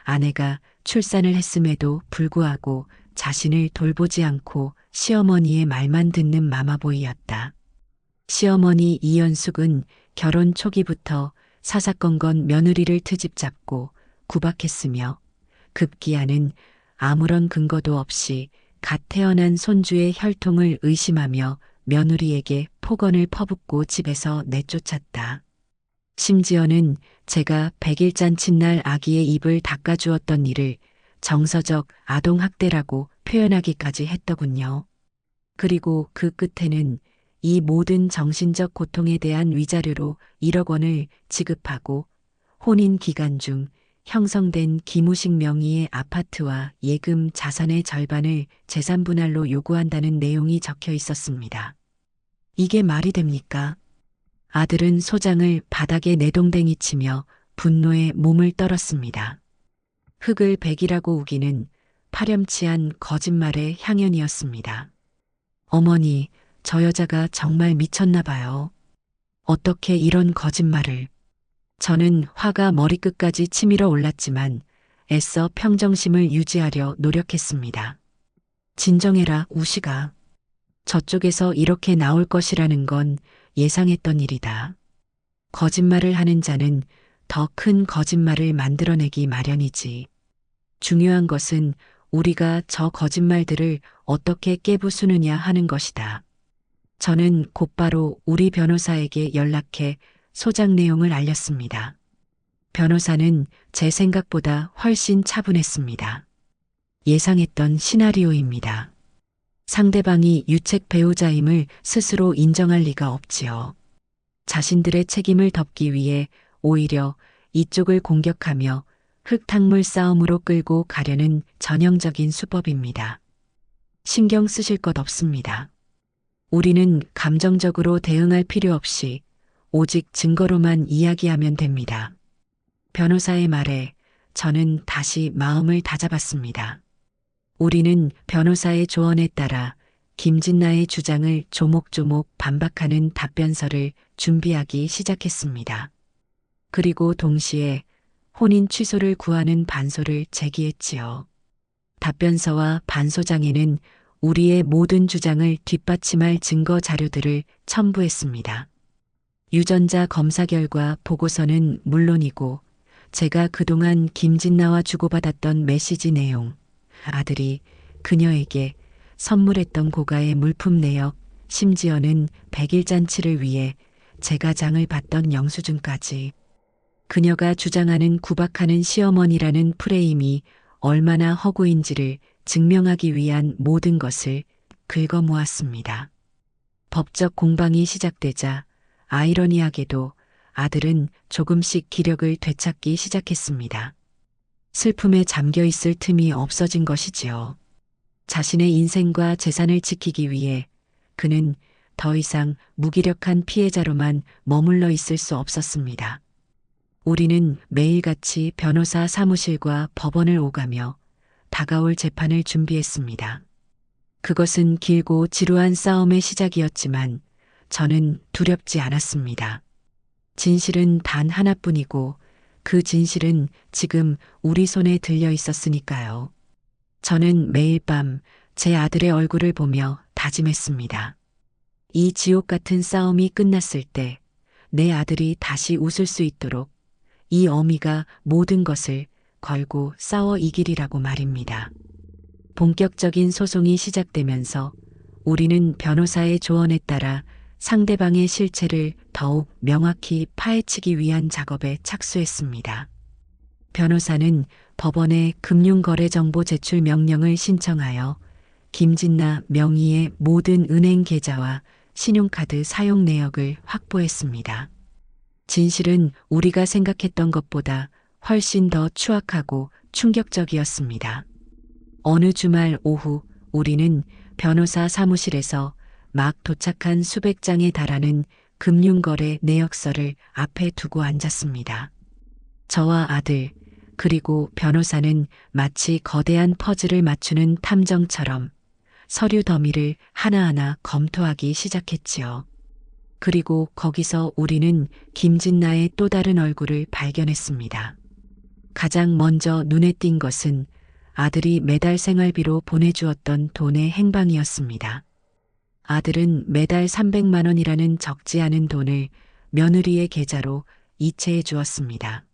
아내가 출산을 했음에도 불구하고 자신을 돌보지 않고 시어머니의 말만 듣는 마마보이였다. 시어머니 이연숙은 결혼 초기부터 사사건건 며느리를 트집잡고 구박했으며 급기야는 아무런 근거도 없이 갓 태어난 손주의 혈통을 의심하며 며느리에게 폭언을 퍼붓고 집에서 내쫓았다. 심지어는 제가 100일 잔칫날 아기의 입을 닦아주었던 일을 정서적 아동학대라고 표현하기까지 했더군요. 그리고 그 끝에는 이 모든 정신적 고통에 대한 위자료로 1억 원을 지급하고 혼인 기간 중 형성된 김우식 명의의 아파트와 예금 자산의 절반을 재산분할로 요구한다는 내용이 적혀 있었습니다. 이게 말이 됩니까? 아들은 소장을 바닥에 내동댕이 치며 분노에 몸을 떨었습니다. 흙을 백이라고 우기는 파렴치한 거짓말의 향연이었습니다. 어머니, 저 여자가 정말 미쳤나 봐요. 어떻게 이런 거짓말을. 저는 화가 머리끝까지 치밀어 올랐지만 애써 평정심을 유지하려 노력했습니다. 진정해라, 우식아. 저쪽에서 이렇게 나올 것이라는 건 예상했던 일이다. 거짓말을 하는 자는 더 큰 거짓말을 만들어내기 마련이지. 중요한 것은 우리가 저 거짓말들을 어떻게 깨부수느냐 하는 것이다. 저는 곧바로 우리 변호사에게 연락해 소장 내용을 알렸습니다. 변호사는 제 생각보다 훨씬 차분했습니다. 예상했던 시나리오입니다. 상대방이 유책 배우자임을 스스로 인정할 리가 없지요. 자신들의 책임을 덮기 위해 오히려 이쪽을 공격하며 흙탕물 싸움으로 끌고 가려는 전형적인 수법입니다. 신경 쓰실 것 없습니다. 우리는 감정적으로 대응할 필요 없이 오직 증거로만 이야기하면 됩니다. 변호사의 말에 저는 다시 마음을 다잡았습니다. 우리는 변호사의 조언에 따라 김진나의 주장을 조목조목 반박하는 답변서를 준비하기 시작했습니다. 그리고 동시에 혼인 취소를 구하는 반소를 제기했지요. 답변서와 반소장에는 우리의 모든 주장을 뒷받침할 증거 자료들을 첨부했습니다. 유전자 검사 결과 보고서는 물론이고 제가 그동안 김진나와 주고받았던 메시지 내용, 아들이 그녀에게 선물했던 고가의 물품 내역, 심지어는 100일 잔치를 위해 제가 장을 봤던 영수증까지. 그녀가 주장하는 구박하는 시어머니라는 프레임이 얼마나 허구인지를 증명하기 위한 모든 것을 긁어 모았습니다. 법적 공방이 시작되자 아이러니하게도 아들은 조금씩 기력을 되찾기 시작했습니다. 슬픔에 잠겨 있을 틈이 없어진 것이지요. 자신의 인생과 재산을 지키기 위해 그는 더 이상 무기력한 피해자로만 머물러 있을 수 없었습니다. 우리는 매일같이 변호사 사무실과 법원을 오가며 다가올 재판을 준비했습니다. 그것은 길고 지루한 싸움의 시작이었지만 저는 두렵지 않았습니다. 진실은 단 하나뿐이고 그 진실은 지금 우리 손에 들려 있었으니까요. 저는 매일 밤 제 아들의 얼굴을 보며 다짐했습니다. 이 지옥 같은 싸움이 끝났을 때 내 아들이 다시 웃을 수 있도록 이 어미가 모든 것을 걸고 싸워 이기리라고 말입니다. 본격적인 소송이 시작되면서 우리는 변호사의 조언에 따라 상대방의 실체를 더욱 명확히 파헤치기 위한 작업에 착수했습니다. 변호사는 법원에 금융거래정보 제출 명령을 신청하여 김진나 명의의 모든 은행 계좌와 신용카드 사용 내역을 확보했습니다. 진실은 우리가 생각했던 것보다 훨씬 더 추악하고 충격적이었습니다. 어느 주말 오후 우리는 변호사 사무실에서 막 도착한 수백 장에 달하는 금융거래 내역서를 앞에 두고 앉았습니다. 저와 아들, 그리고 변호사는 마치 거대한 퍼즐을 맞추는 탐정처럼 서류 더미를 하나하나 검토하기 시작했지요. 그리고 거기서 우리는 김진나의 또 다른 얼굴을 발견했습니다. 가장 먼저 눈에 띈 것은 아들이 매달 생활비로 보내주었던 돈의 행방이었습니다. 아들은 매달 300만 원이라는 적지 않은 돈을 며느리의 계좌로 이체해 주었습니다.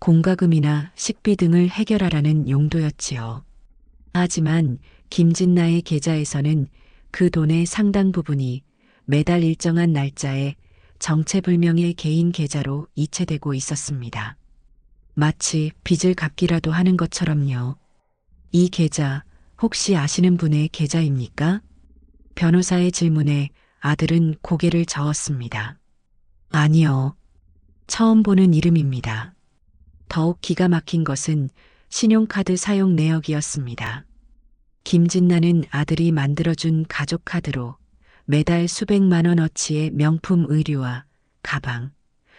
공과금이나 식비 등을 해결하라는 용도였지요. 하지만 김진나의 계좌에서는 그 돈의 상당 부분이 매달 일정한 날짜에 정체불명의 개인 계좌로 이체되고 있었습니다. 마치 빚을 갚기라도 하는 것처럼요. 이 계좌 혹시 아시는 분의 계좌입니까? 변호사의 질문에 아들은 고개를 저었습니다. 아니요. 처음 보는 이름입니다. 더욱 기가 막힌 것은 신용카드 사용 내역이었습니다. 김진나는 아들이 만들어준 가족카드로 매달 수백만 원어치의 명품 의류와 가방,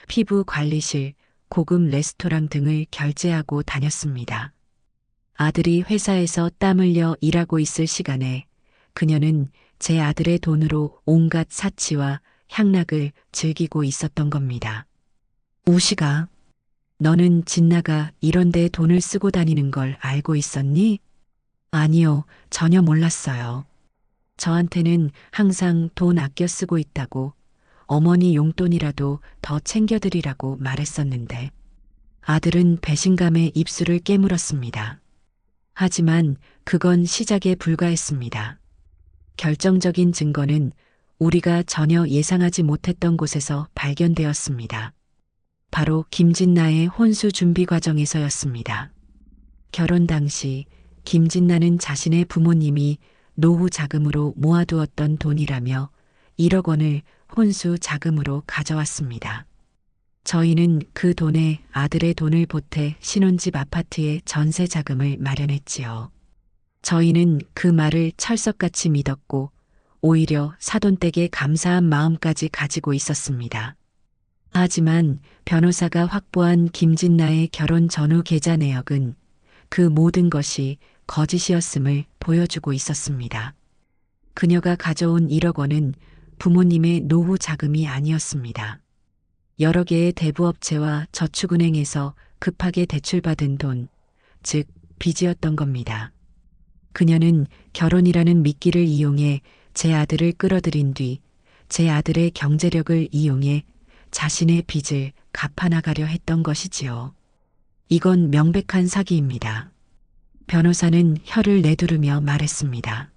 피부 관리실, 고급 레스토랑 등을 결제하고 다녔습니다. 아들이 회사에서 땀 흘려 일하고 있을 시간에 그녀는 제 아들의 돈으로 온갖 사치와 향락을 즐기고 있었던 겁니다. 우시가, 너는 진나가 이런 데 돈을 쓰고 다니는 걸 알고 있었니? 아니요, 전혀 몰랐어요. 저한테는 항상 돈 아껴 쓰고 있다고 어머니 용돈이라도 더 챙겨드리라고 말했었는데 아들은 배신감에 입술을 깨물었습니다. 하지만 그건 시작에 불과했습니다. 결정적인 증거는 우리가 전혀 예상하지 못했던 곳에서 발견되었습니다. 바로 김진나의 혼수 준비 과정에서였습니다. 결혼 당시 김진나는 자신의 부모님이 노후 자금으로 모아두었던 돈이라며 1억 원을 혼수 자금으로 가져왔습니다. 저희는 그 돈에 아들의 돈을 보태 신혼집 아파트의 전세 자금을 마련했지요. 저희는 그 말을 철석같이 믿었고 오히려 사돈댁에 감사한 마음까지 가지고 있었습니다. 하지만 변호사가 확보한 김진나의 결혼 전후 계좌 내역은 그 모든 것이 거짓이었음을 보여주고 있었습니다. 그녀가 가져온 1억 원은 부모님의 노후 자금이 아니었습니다. 여러 개의 대부업체와 저축은행에서 급하게 대출받은 돈, 즉 빚이었던 겁니다. 그녀는 결혼이라는 미끼를 이용해 제 아들을 끌어들인 뒤 제 아들의 경제력을 이용해 자신의 빚을 갚아나가려 했던 것이지요. 이건 명백한 사기입니다. 변호사는 혀를 내두르며 말했습니다.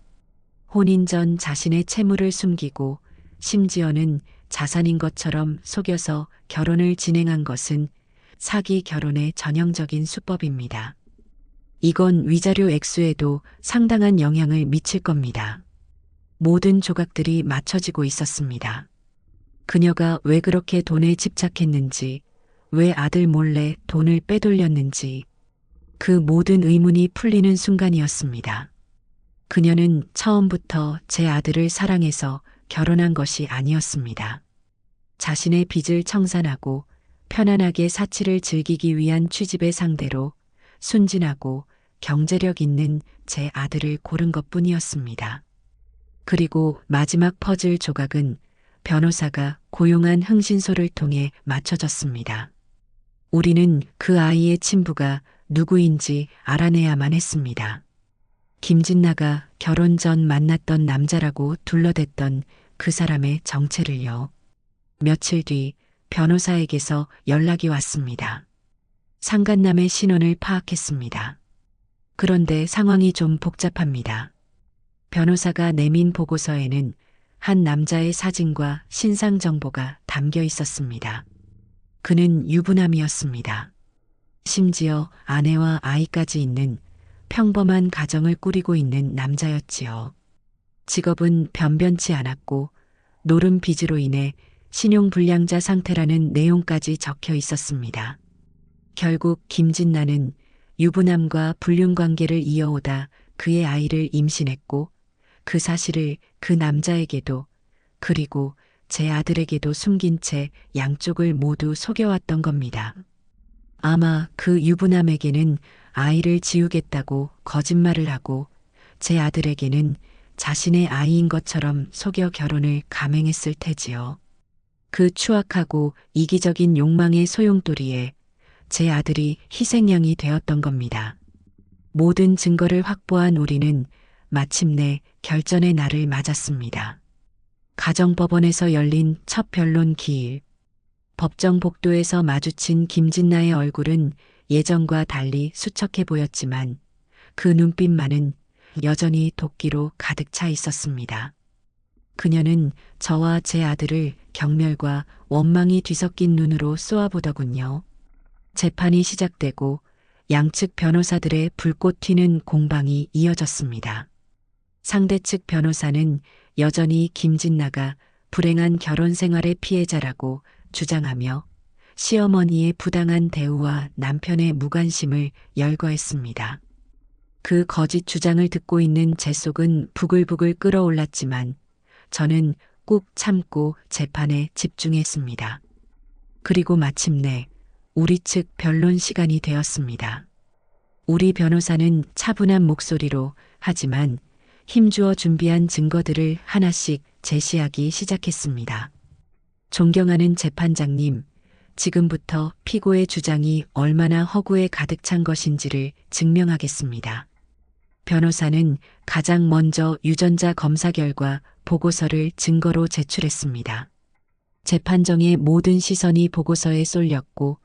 혼인 전 자신의 채무를 숨기고 심지어는 자산인 것처럼 속여서 결혼을 진행한 것은 사기 결혼의 전형적인 수법입니다. 이건 위자료 액수에도 상당한 영향을 미칠 겁니다. 모든 조각들이 맞춰지고 있었습니다. 그녀가 왜 그렇게 돈에 집착했는지, 왜 아들 몰래 돈을 빼돌렸는지, 그 모든 의문이 풀리는 순간이었습니다. 그녀는 처음부터 제 아들을 사랑해서 결혼한 것이 아니었습니다. 자신의 빚을 청산하고 편안하게 사치를 즐기기 위한 취집의 상대로 순진하고 경제력 있는 제 아들을 고른 것뿐이었습니다. 그리고 마지막 퍼즐 조각은 변호사가 고용한 흥신소를 통해 맞춰졌습니다. 우리는 그 아이의 친부가 누구인지 알아내야만 했습니다. 김진나가 결혼 전 만났던 남자라고 둘러댔던 그 사람의 정체를요. 며칠 뒤 변호사에게서 연락이 왔습니다. 상간남의 신원을 파악했습니다. 그런데 상황이 좀 복잡합니다. 변호사가 내민 보고서에는 한 남자의 사진과 신상 정보가 담겨 있었습니다. 그는 유부남이었습니다. 심지어 아내와 아이까지 있는 평범한 가정을 꾸리고 있는 남자였지요. 직업은 변변치 않았고 노름 빚으로 인해 신용불량자 상태라는 내용까지 적혀 있었습니다. 결국 김진나는 유부남과 불륜관계를 이어오다 그의 아이를 임신했고 그 사실을 그 남자에게도 그리고 제 아들에게도 숨긴 채 양쪽을 모두 속여왔던 겁니다. 아마 그 유부남에게는 아이를 지우겠다고 거짓말을 하고 제 아들에게는 자신의 아이인 것처럼 속여 결혼을 감행했을 테지요. 그 추악하고 이기적인 욕망의 소용돌이에 제 아들이 희생양이 되었던 겁니다. 모든 증거를 확보한 우리는 마침내 결전의 날을 맞았습니다. 가정법원에서 열린 첫 변론 기일. 법정 복도에서 마주친 김진나의 얼굴은 예전과 달리 수척해 보였지만 그 눈빛만은 여전히 도끼로 가득 차 있었습니다. 그녀는 저와 제 아들을 경멸과 원망이 뒤섞인 눈으로 쏘아보더군요. 재판이 시작되고 양측 변호사들의 불꽃 튀는 공방이 이어졌습니다. 상대 측 변호사는 여전히 김진나가 불행한 결혼 생활의 피해자라고 주장하며 시어머니의 부당한 대우와 남편의 무관심을 열거했습니다. 그 거짓 주장을 듣고 있는 제 속은 부글부글 끓어올랐지만 저는 꾹 참고 재판에 집중했습니다. 그리고 마침내 우리 측 변론 시간이 되었습니다. 우리 변호사는 차분한 목소리로 하지만 힘주어 준비한 증거들을 하나씩 제시하기 시작했습니다. 존경하는 재판장님, 지금부터 피고의 주장이 얼마나 허구에 가득 찬 것인지를 증명하겠습니다. 변호사는 가장 먼저 유전자 검사 결과 보고서를 증거로 제출했습니다. 재판정의 모든 시선이 보고서에 쏠렸고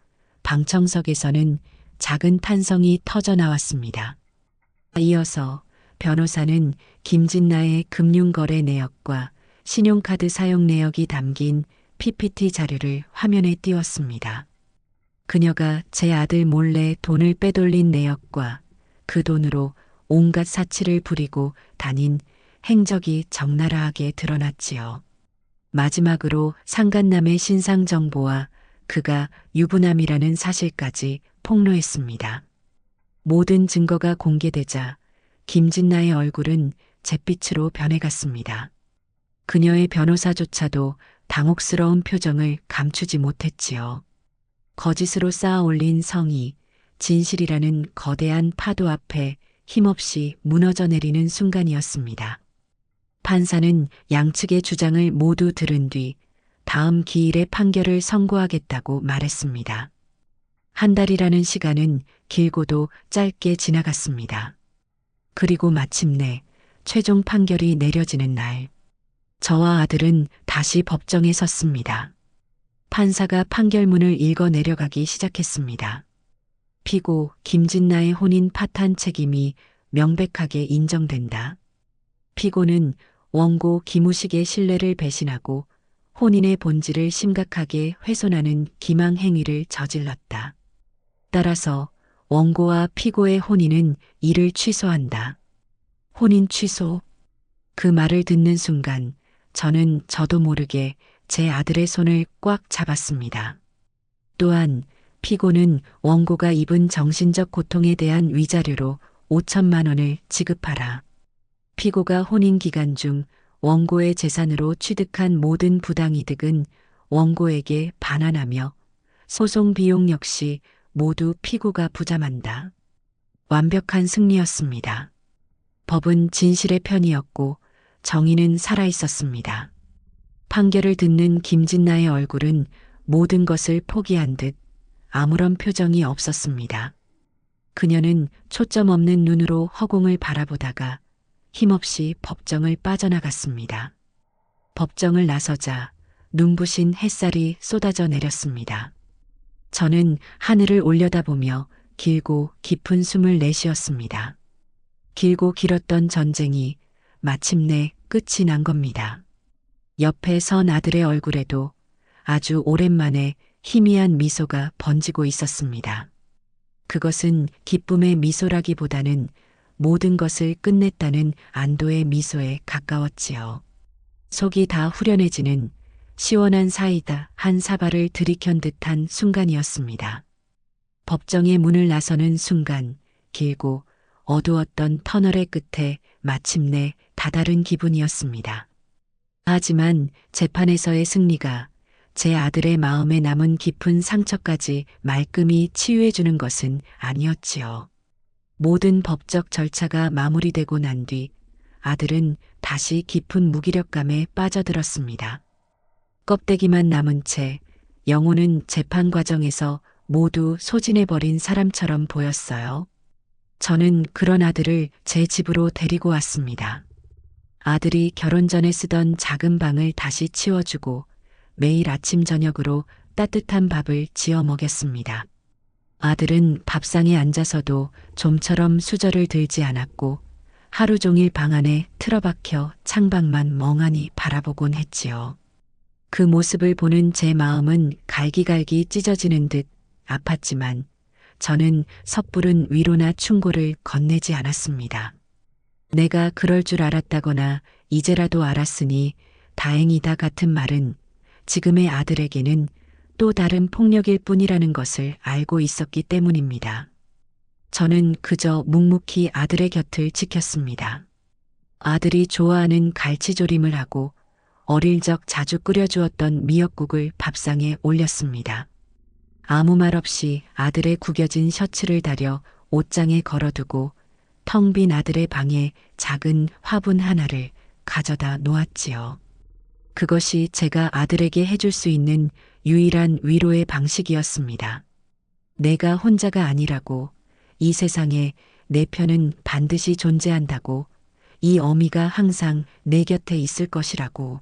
방청석에서는 작은 탄성이 터져 나왔습니다. 이어서 변호사는 김진나의 금융거래 내역과 신용카드 사용 내역이 담긴 PPT 자료를 화면에 띄웠습니다. 그녀가 제 아들 몰래 돈을 빼돌린 내역과 그 돈으로 온갖 사치를 부리고 다닌 행적이 적나라하게 드러났지요. 마지막으로 상간남의 신상 정보와 그가 유부남이라는 사실까지 폭로했습니다. 모든 증거가 공개되자 김진나의 얼굴은 잿빛으로 변해갔습니다. 그녀의 변호사조차도 당혹스러운 표정을 감추지 못했지요. 거짓으로 쌓아 올린 성이 진실이라는 거대한 파도 앞에 힘없이 무너져 내리는 순간이었습니다. 판사는 양측의 주장을 모두 들은 뒤 다음 기일에 판결을 선고하겠다고 말했습니다. 한 달이라는 시간은 길고도 짧게 지나갔습니다. 그리고 마침내 최종 판결이 내려지는 날, 저와 아들은 다시 법정에 섰습니다. 판사가 판결문을 읽어 내려가기 시작했습니다. 피고 김진나의 혼인 파탄 책임이 명백하게 인정된다. 피고는 원고 김우식의 신뢰를 배신하고 혼인의 본질을 심각하게 훼손하는 기망 행위를 저질렀다. 따라서 원고와 피고의 혼인은 이를 취소한다. 혼인 취소. 그 말을 듣는 순간 저는 저도 모르게 제 아들의 손을 꽉 잡았습니다. 또한 피고는 원고가 입은 정신적 고통에 대한 위자료로 5천만 원을 지급하라. 피고가 혼인 기간 중 원고의 재산으로 취득한 모든 부당이득은 원고에게 반환하며 소송 비용 역시 모두 피고가 부담한다. 완벽한 승리였습니다. 법은 진실의 편이었고 정의는 살아 있었습니다. 판결을 듣는 김진나의 얼굴은 모든 것을 포기한 듯 아무런 표정이 없었습니다. 그녀는 초점 없는 눈으로 허공을 바라보다가 힘없이 법정을 빠져나갔습니다. 법정을 나서자 눈부신 햇살이 쏟아져 내렸습니다. 저는 하늘을 올려다보며 길고 깊은 숨을 내쉬었습니다. 길고 길었던 전쟁이 마침내 끝이 난 겁니다. 옆에 선 아들의 얼굴에도 아주 오랜만에 희미한 미소가 번지고 있었습니다. 그것은 기쁨의 미소라기보다는 모든 것을 끝냈다는 안도의 미소에 가까웠지요. 속이 다 후련해지는 시원한 사이다 한 사발을 들이켠 듯한 순간이었습니다. 법정의 문을 나서는 순간 길고 어두웠던 터널의 끝에 마침내 다다른 기분이었습니다. 하지만 재판에서의 승리가 제 아들의 마음에 남은 깊은 상처까지 말끔히 치유해주는 것은 아니었지요. 모든 법적 절차가 마무리되고 난 뒤 아들은 다시 깊은 무기력감에 빠져들었습니다. 껍데기만 남은 채 영혼은 재판 과정에서 모두 소진해버린 사람처럼 보였어요. 저는 그런 아들을 제 집으로 데리고 왔습니다. 아들이 결혼 전에 쓰던 작은 방을 다시 치워주고 매일 아침 저녁으로 따뜻한 밥을 지어 먹였습니다. 아들은 밥상에 앉아서도 좀처럼 수저를 들지 않았고 하루 종일 방 안에 틀어박혀 창밖만 멍하니 바라보곤 했지요. 그 모습을 보는 제 마음은 갈기갈기 찢어지는 듯 아팠지만 저는 섣부른 위로나 충고를 건네지 않았습니다. 내가 그럴 줄 알았다거나 이제라도 알았으니 다행이다 같은 말은 지금의 아들에게는 또 다른 폭력일 뿐이라는 것을 알고 있었기 때문입니다. 저는 그저 묵묵히 아들의 곁을 지켰습니다. 아들이 좋아하는 갈치조림을 하고 어릴 적 자주 끓여주었던 미역국을 밥상에 올렸습니다. 아무 말 없이 아들의 구겨진 셔츠를 다려 옷장에 걸어두고 텅 빈 아들의 방에 작은 화분 하나를 가져다 놓았지요. 그것이 제가 아들에게 해줄 수 있는 유일한 위로의 방식이었습니다. 내가 혼자가 아니라고, 이 세상에 내 편은 반드시 존재한다고, 이 어미가 항상 내 곁에 있을 것이라고.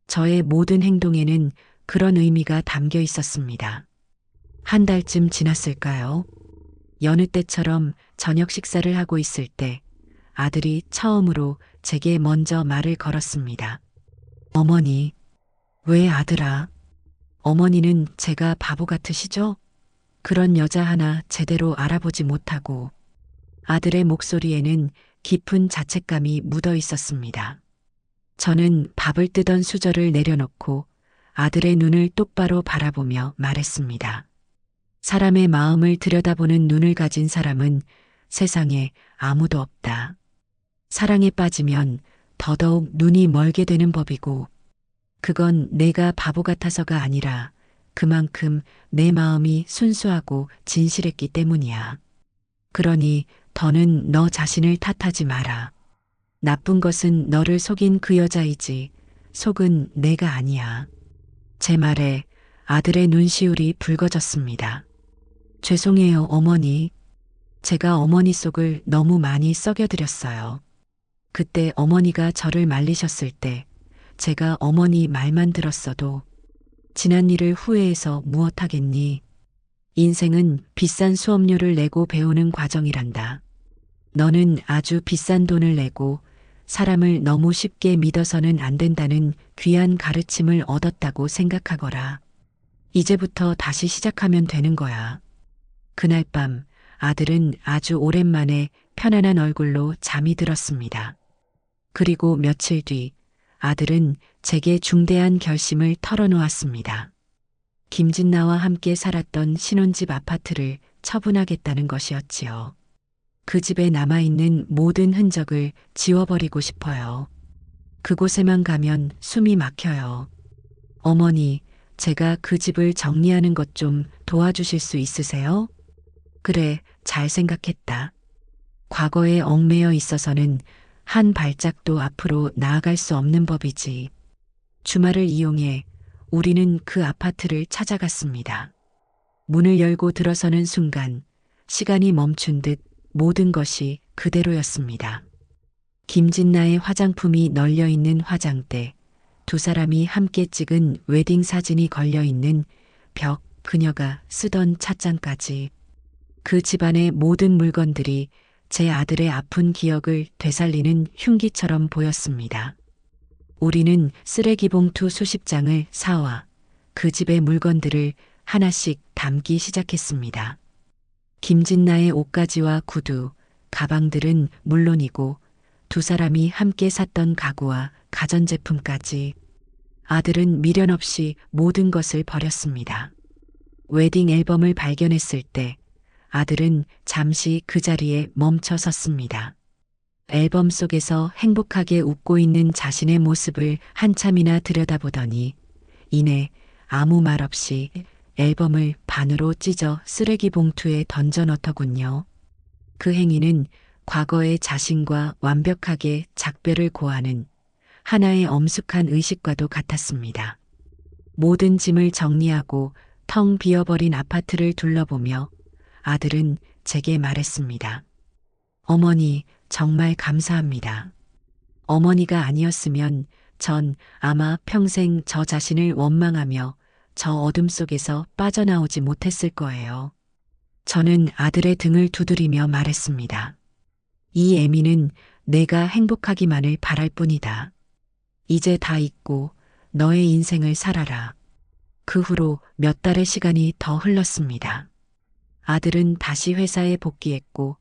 저의 모든 행동에는 그런 의미가 담겨 있었습니다. 한 달쯤 지났을까요? 여느 때처럼 저녁 식사를 하고 있을 때 아들이 처음으로 제게 먼저 말을 걸었습니다. 어머니, 왜 아들아? 어머니는 제가 바보 같으시죠? 그런 여자 하나 제대로 알아보지 못하고. 아들의 목소리에는 깊은 자책감이 묻어 있었습니다. 저는 밥을 뜨던 수저를 내려놓고 아들의 눈을 똑바로 바라보며 말했습니다. 사람의 마음을 들여다보는 눈을 가진 사람은 세상에 아무도 없다. 사랑에 빠지면 더더욱 눈이 멀게 되는 법이고, 그건 내가 바보 같아서가 아니라 그만큼 내 마음이 순수하고 진실했기 때문이야. 그러니 더는 너 자신을 탓하지 마라. 나쁜 것은 너를 속인 그 여자이지 속은 내가 아니야. 제 말에 아들의 눈시울이 붉어졌습니다. 죄송해요, 어머니. 제가 어머니 속을 너무 많이 썩여드렸어요. 그때 어머니가 저를 말리셨을 때 제가 어머니 말만 들었어도 지난 일을 후회해서 무엇하겠니? 인생은 비싼 수업료를 내고 배우는 과정이란다. 너는 아주 비싼 돈을 내고 사람을 너무 쉽게 믿어서는 안 된다는 귀한 가르침을 얻었다고 생각하거라. 이제부터 다시 시작하면 되는 거야. 그날 밤 아들은 아주 오랜만에 편안한 얼굴로 잠이 들었습니다. 그리고 며칠 뒤 아들은 제게 중대한 결심을 털어놓았습니다. 김진나와 함께 살았던 신혼집 아파트를 처분하겠다는 것이었지요. 그 집에 남아있는 모든 흔적을 지워버리고 싶어요. 그곳에만 가면 숨이 막혀요. 어머니, 제가 그 집을 정리하는 것 좀 도와주실 수 있으세요? 그래, 잘 생각했다. 과거에 얽매여 있어서는 한 발짝도 앞으로 나아갈 수 없는 법이지. 주말을 이용해 우리는 그 아파트를 찾아갔습니다. 문을 열고 들어서는 순간 시간이 멈춘 듯 모든 것이 그대로였습니다. 김진나의 화장품이 널려 있는 화장대, 두 사람이 함께 찍은 웨딩 사진이 걸려 있는 벽, 그녀가 쓰던 찻잔까지. 그 집안의 모든 물건들이 제 아들의 아픈 기억을 되살리는 흉기처럼 보였습니다. 우리는 쓰레기 봉투 수십 장을 사와 그 집의 물건들을 하나씩 담기 시작했습니다. 김진나의 옷가지와 구두, 가방들은 물론이고 두 사람이 함께 샀던 가구와 가전제품까지. 아들은 미련 없이 모든 것을 버렸습니다. 웨딩 앨범을 발견했을 때 아들은 잠시 그 자리에 멈춰 섰습니다. 앨범 속에서 행복하게 웃고 있는 자신의 모습을 한참이나 들여다보더니 이내 아무 말 없이 앨범을 반으로 찢어 쓰레기 봉투에 던져 넣더군요. 그 행위는 과거의 자신과 완벽하게 작별을 고하는 하나의 엄숙한 의식과도 같았습니다. 모든 짐을 정리하고 텅 비어버린 아파트를 둘러보며 아들은 제게 말했습니다. 어머니, 정말 감사합니다. 어머니가 아니었으면 전 아마 평생 저 자신을 원망하며 저 어둠 속에서 빠져나오지 못했을 거예요. 저는 아들의 등을 두드리며 말했습니다. 이 애미는 내가 행복하기만을 바랄 뿐이다. 이제 다 잊고 너의 인생을 살아라. 그 후로 몇 달의 시간이 더 흘렀습니다. 아들은 다시 회사에 복귀했고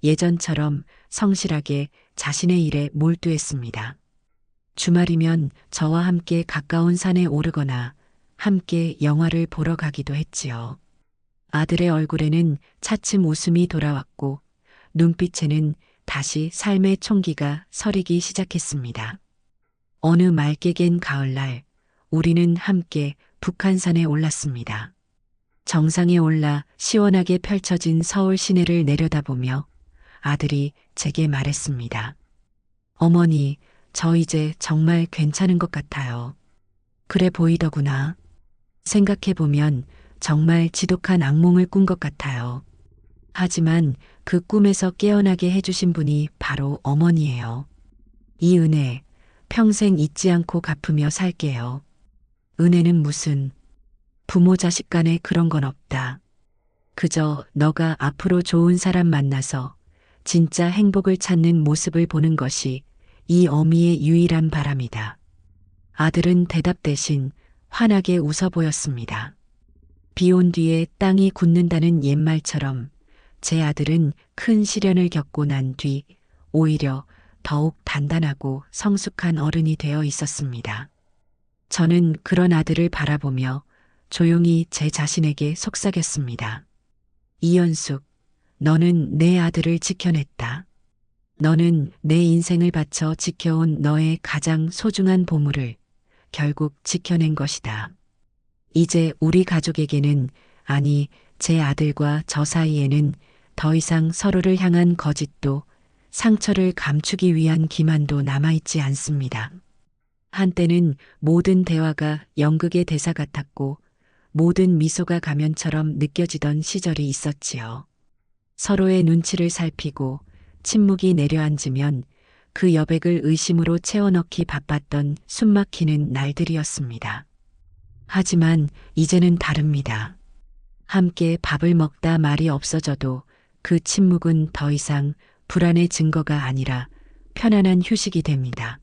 예전처럼 성실하게 자신의 일에 몰두했습니다. 주말이면 저와 함께 가까운 산에 오르거나 함께 영화를 보러 가기도 했지요. 아들의 얼굴에는 차츰 웃음이 돌아왔고 눈빛에는 다시 삶의 총기가 서리기 시작했습니다. 어느 맑게 갠 가을날 우리는 함께 북한산에 올랐습니다. 정상에 올라 시원하게 펼쳐진 서울 시내를 내려다보며 아들이 제게 말했습니다. 어머니, 저 이제 정말 괜찮은 것 같아요. 그래 보이더구나. 생각해보면 정말 지독한 악몽을 꾼 것 같아요. 하지만 그 꿈에서 깨어나게 해주신 분이 바로 어머니예요. 이 은혜 평생 잊지 않고 갚으며 살게요. 은혜는 무슨 부모 자식 간에 그런 건 없다. 그저 너가 앞으로 좋은 사람 만나서 진짜 행복을 찾는 모습을 보는 것이 이 어미의 유일한 바람이다. 아들은 대답 대신 환하게 웃어 보였습니다. 비 온 뒤에 땅이 굳는다는 옛말처럼 제 아들은 큰 시련을 겪고 난 뒤 오히려 더욱 단단하고 성숙한 어른이 되어 있었습니다. 저는 그런 아들을 바라보며 조용히 제 자신에게 속삭였습니다. 이연숙, 너는 내 아들을 지켜냈다. 너는 내 인생을 바쳐 지켜온 너의 가장 소중한 보물을 결국 지켜낸 것이다. 이제 우리 가족에게는, 아니, 제 아들과 저 사이에는 더 이상 서로를 향한 거짓도 상처를 감추기 위한 기만도 남아있지 않습니다. 한때는 모든 대화가 연극의 대사 같았고 모든 미소가 가면처럼 느껴지던 시절이 있었지요. 서로의 눈치를 살피고 침묵이 내려앉으면 그 여백을 의심으로 채워넣기 바빴던 숨막히는 날들이었습니다. 하지만 이제는 다릅니다. 함께 밥을 먹다 말이 없어져도 그 침묵은 더 이상 불안의 증거가 아니라 편안한 휴식이 됩니다.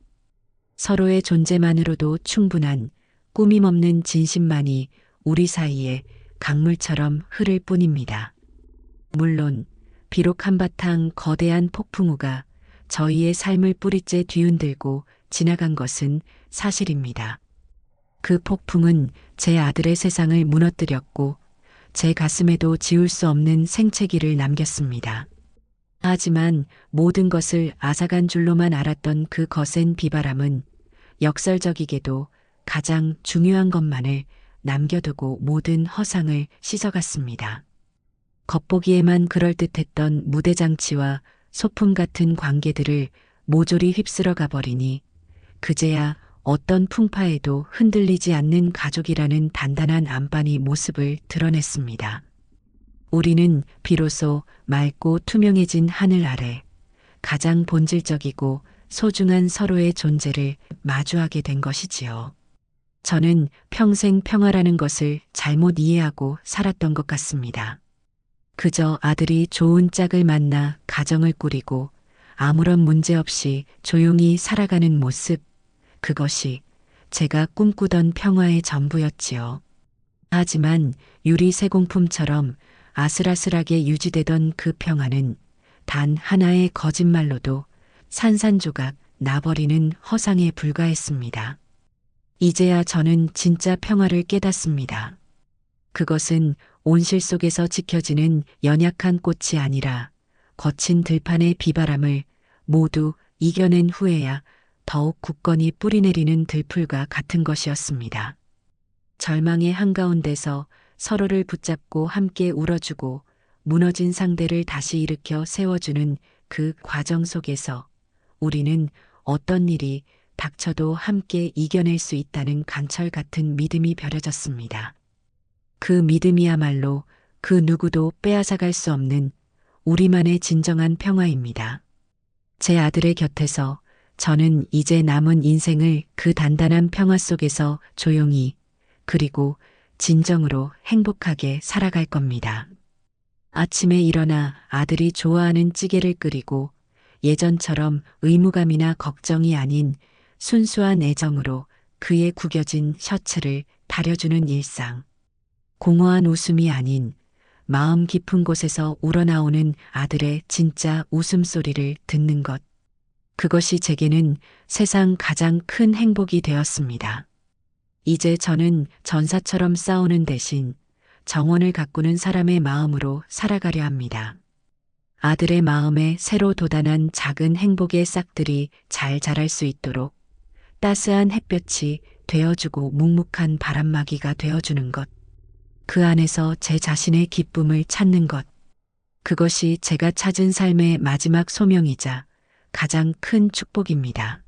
서로의 존재만으로도 충분한 꾸밈 없는 진심만이 우리 사이에 강물처럼 흐를 뿐입니다. 물론 비록 한바탕 거대한 폭풍우가 저희의 삶을 뿌리째 뒤흔들고 지나간 것은 사실입니다. 그 폭풍은 제 아들의 세상을 무너뜨렸고 제 가슴에도 지울 수 없는 생채기를 남겼습니다. 하지만 모든 것을 앗아간 줄로만 알았던 그 거센 비바람은 역설적이게도 가장 중요한 것만을 남겨두고 모든 허상을 씻어갔습니다. 겉보기에만 그럴듯했던 무대장치와 소품 같은 관계들을 모조리 휩쓸어 가버리니 그제야 어떤 풍파에도 흔들리지 않는 가족이라는 단단한 안반이 모습을 드러냈습니다. 우리는 비로소 맑고 투명해진 하늘 아래 가장 본질적이고 소중한 서로의 존재를 마주하게 된 것이지요. 저는 평생 평화라는 것을 잘못 이해하고 살았던 것 같습니다. 그저 아들이 좋은 짝을 만나 가정을 꾸리고 아무런 문제 없이 조용히 살아가는 모습, 그것이 제가 꿈꾸던 평화의 전부였지요. 하지만 유리 세공품처럼 아슬아슬하게 유지되던 그 평화는 단 하나의 거짓말로도 산산조각 나버리는 허상에 불과했습니다. 이제야 저는 진짜 평화를 깨닫습니다. 그것은 온실 속에서 지켜지는 연약한 꽃이 아니라 거친 들판의 비바람을 모두 이겨낸 후에야 더욱 굳건히 뿌리내리는 들풀과 같은 것이었습니다. 절망의 한가운데서 서로를 붙잡고 함께 울어주고 무너진 상대를 다시 일으켜 세워주는 그 과정 속에서 우리는 어떤 일이 닥쳐도 함께 이겨낼 수 있다는 강철 같은 믿음이 벼려졌습니다. 그 믿음이야말로 그 누구도 빼앗아갈 수 없는 우리만의 진정한 평화입니다. 제 아들의 곁에서 저는 이제 남은 인생을 그 단단한 평화 속에서 조용히 그리고 진정으로 행복하게 살아갈 겁니다. 아침에 일어나 아들이 좋아하는 찌개를 끓이고 예전처럼 의무감이나 걱정이 아닌 순수한 애정으로 그의 구겨진 셔츠를 다려주는 일상. 공허한 웃음이 아닌 마음 깊은 곳에서 우러나오는 아들의 진짜 웃음소리를 듣는 것. 그것이 제게는 세상 가장 큰 행복이 되었습니다. 이제 저는 전사처럼 싸우는 대신 정원을 가꾸는 사람의 마음으로 살아가려 합니다. 아들의 마음에 새로 돋아난 작은 행복의 싹들이 잘 자랄 수 있도록 따스한 햇볕이 되어주고 묵묵한 바람막이가 되어주는 것. 그 안에서 제 자신의 기쁨을 찾는 것. 그것이 제가 찾은 삶의 마지막 소명이자 가장 큰 축복입니다.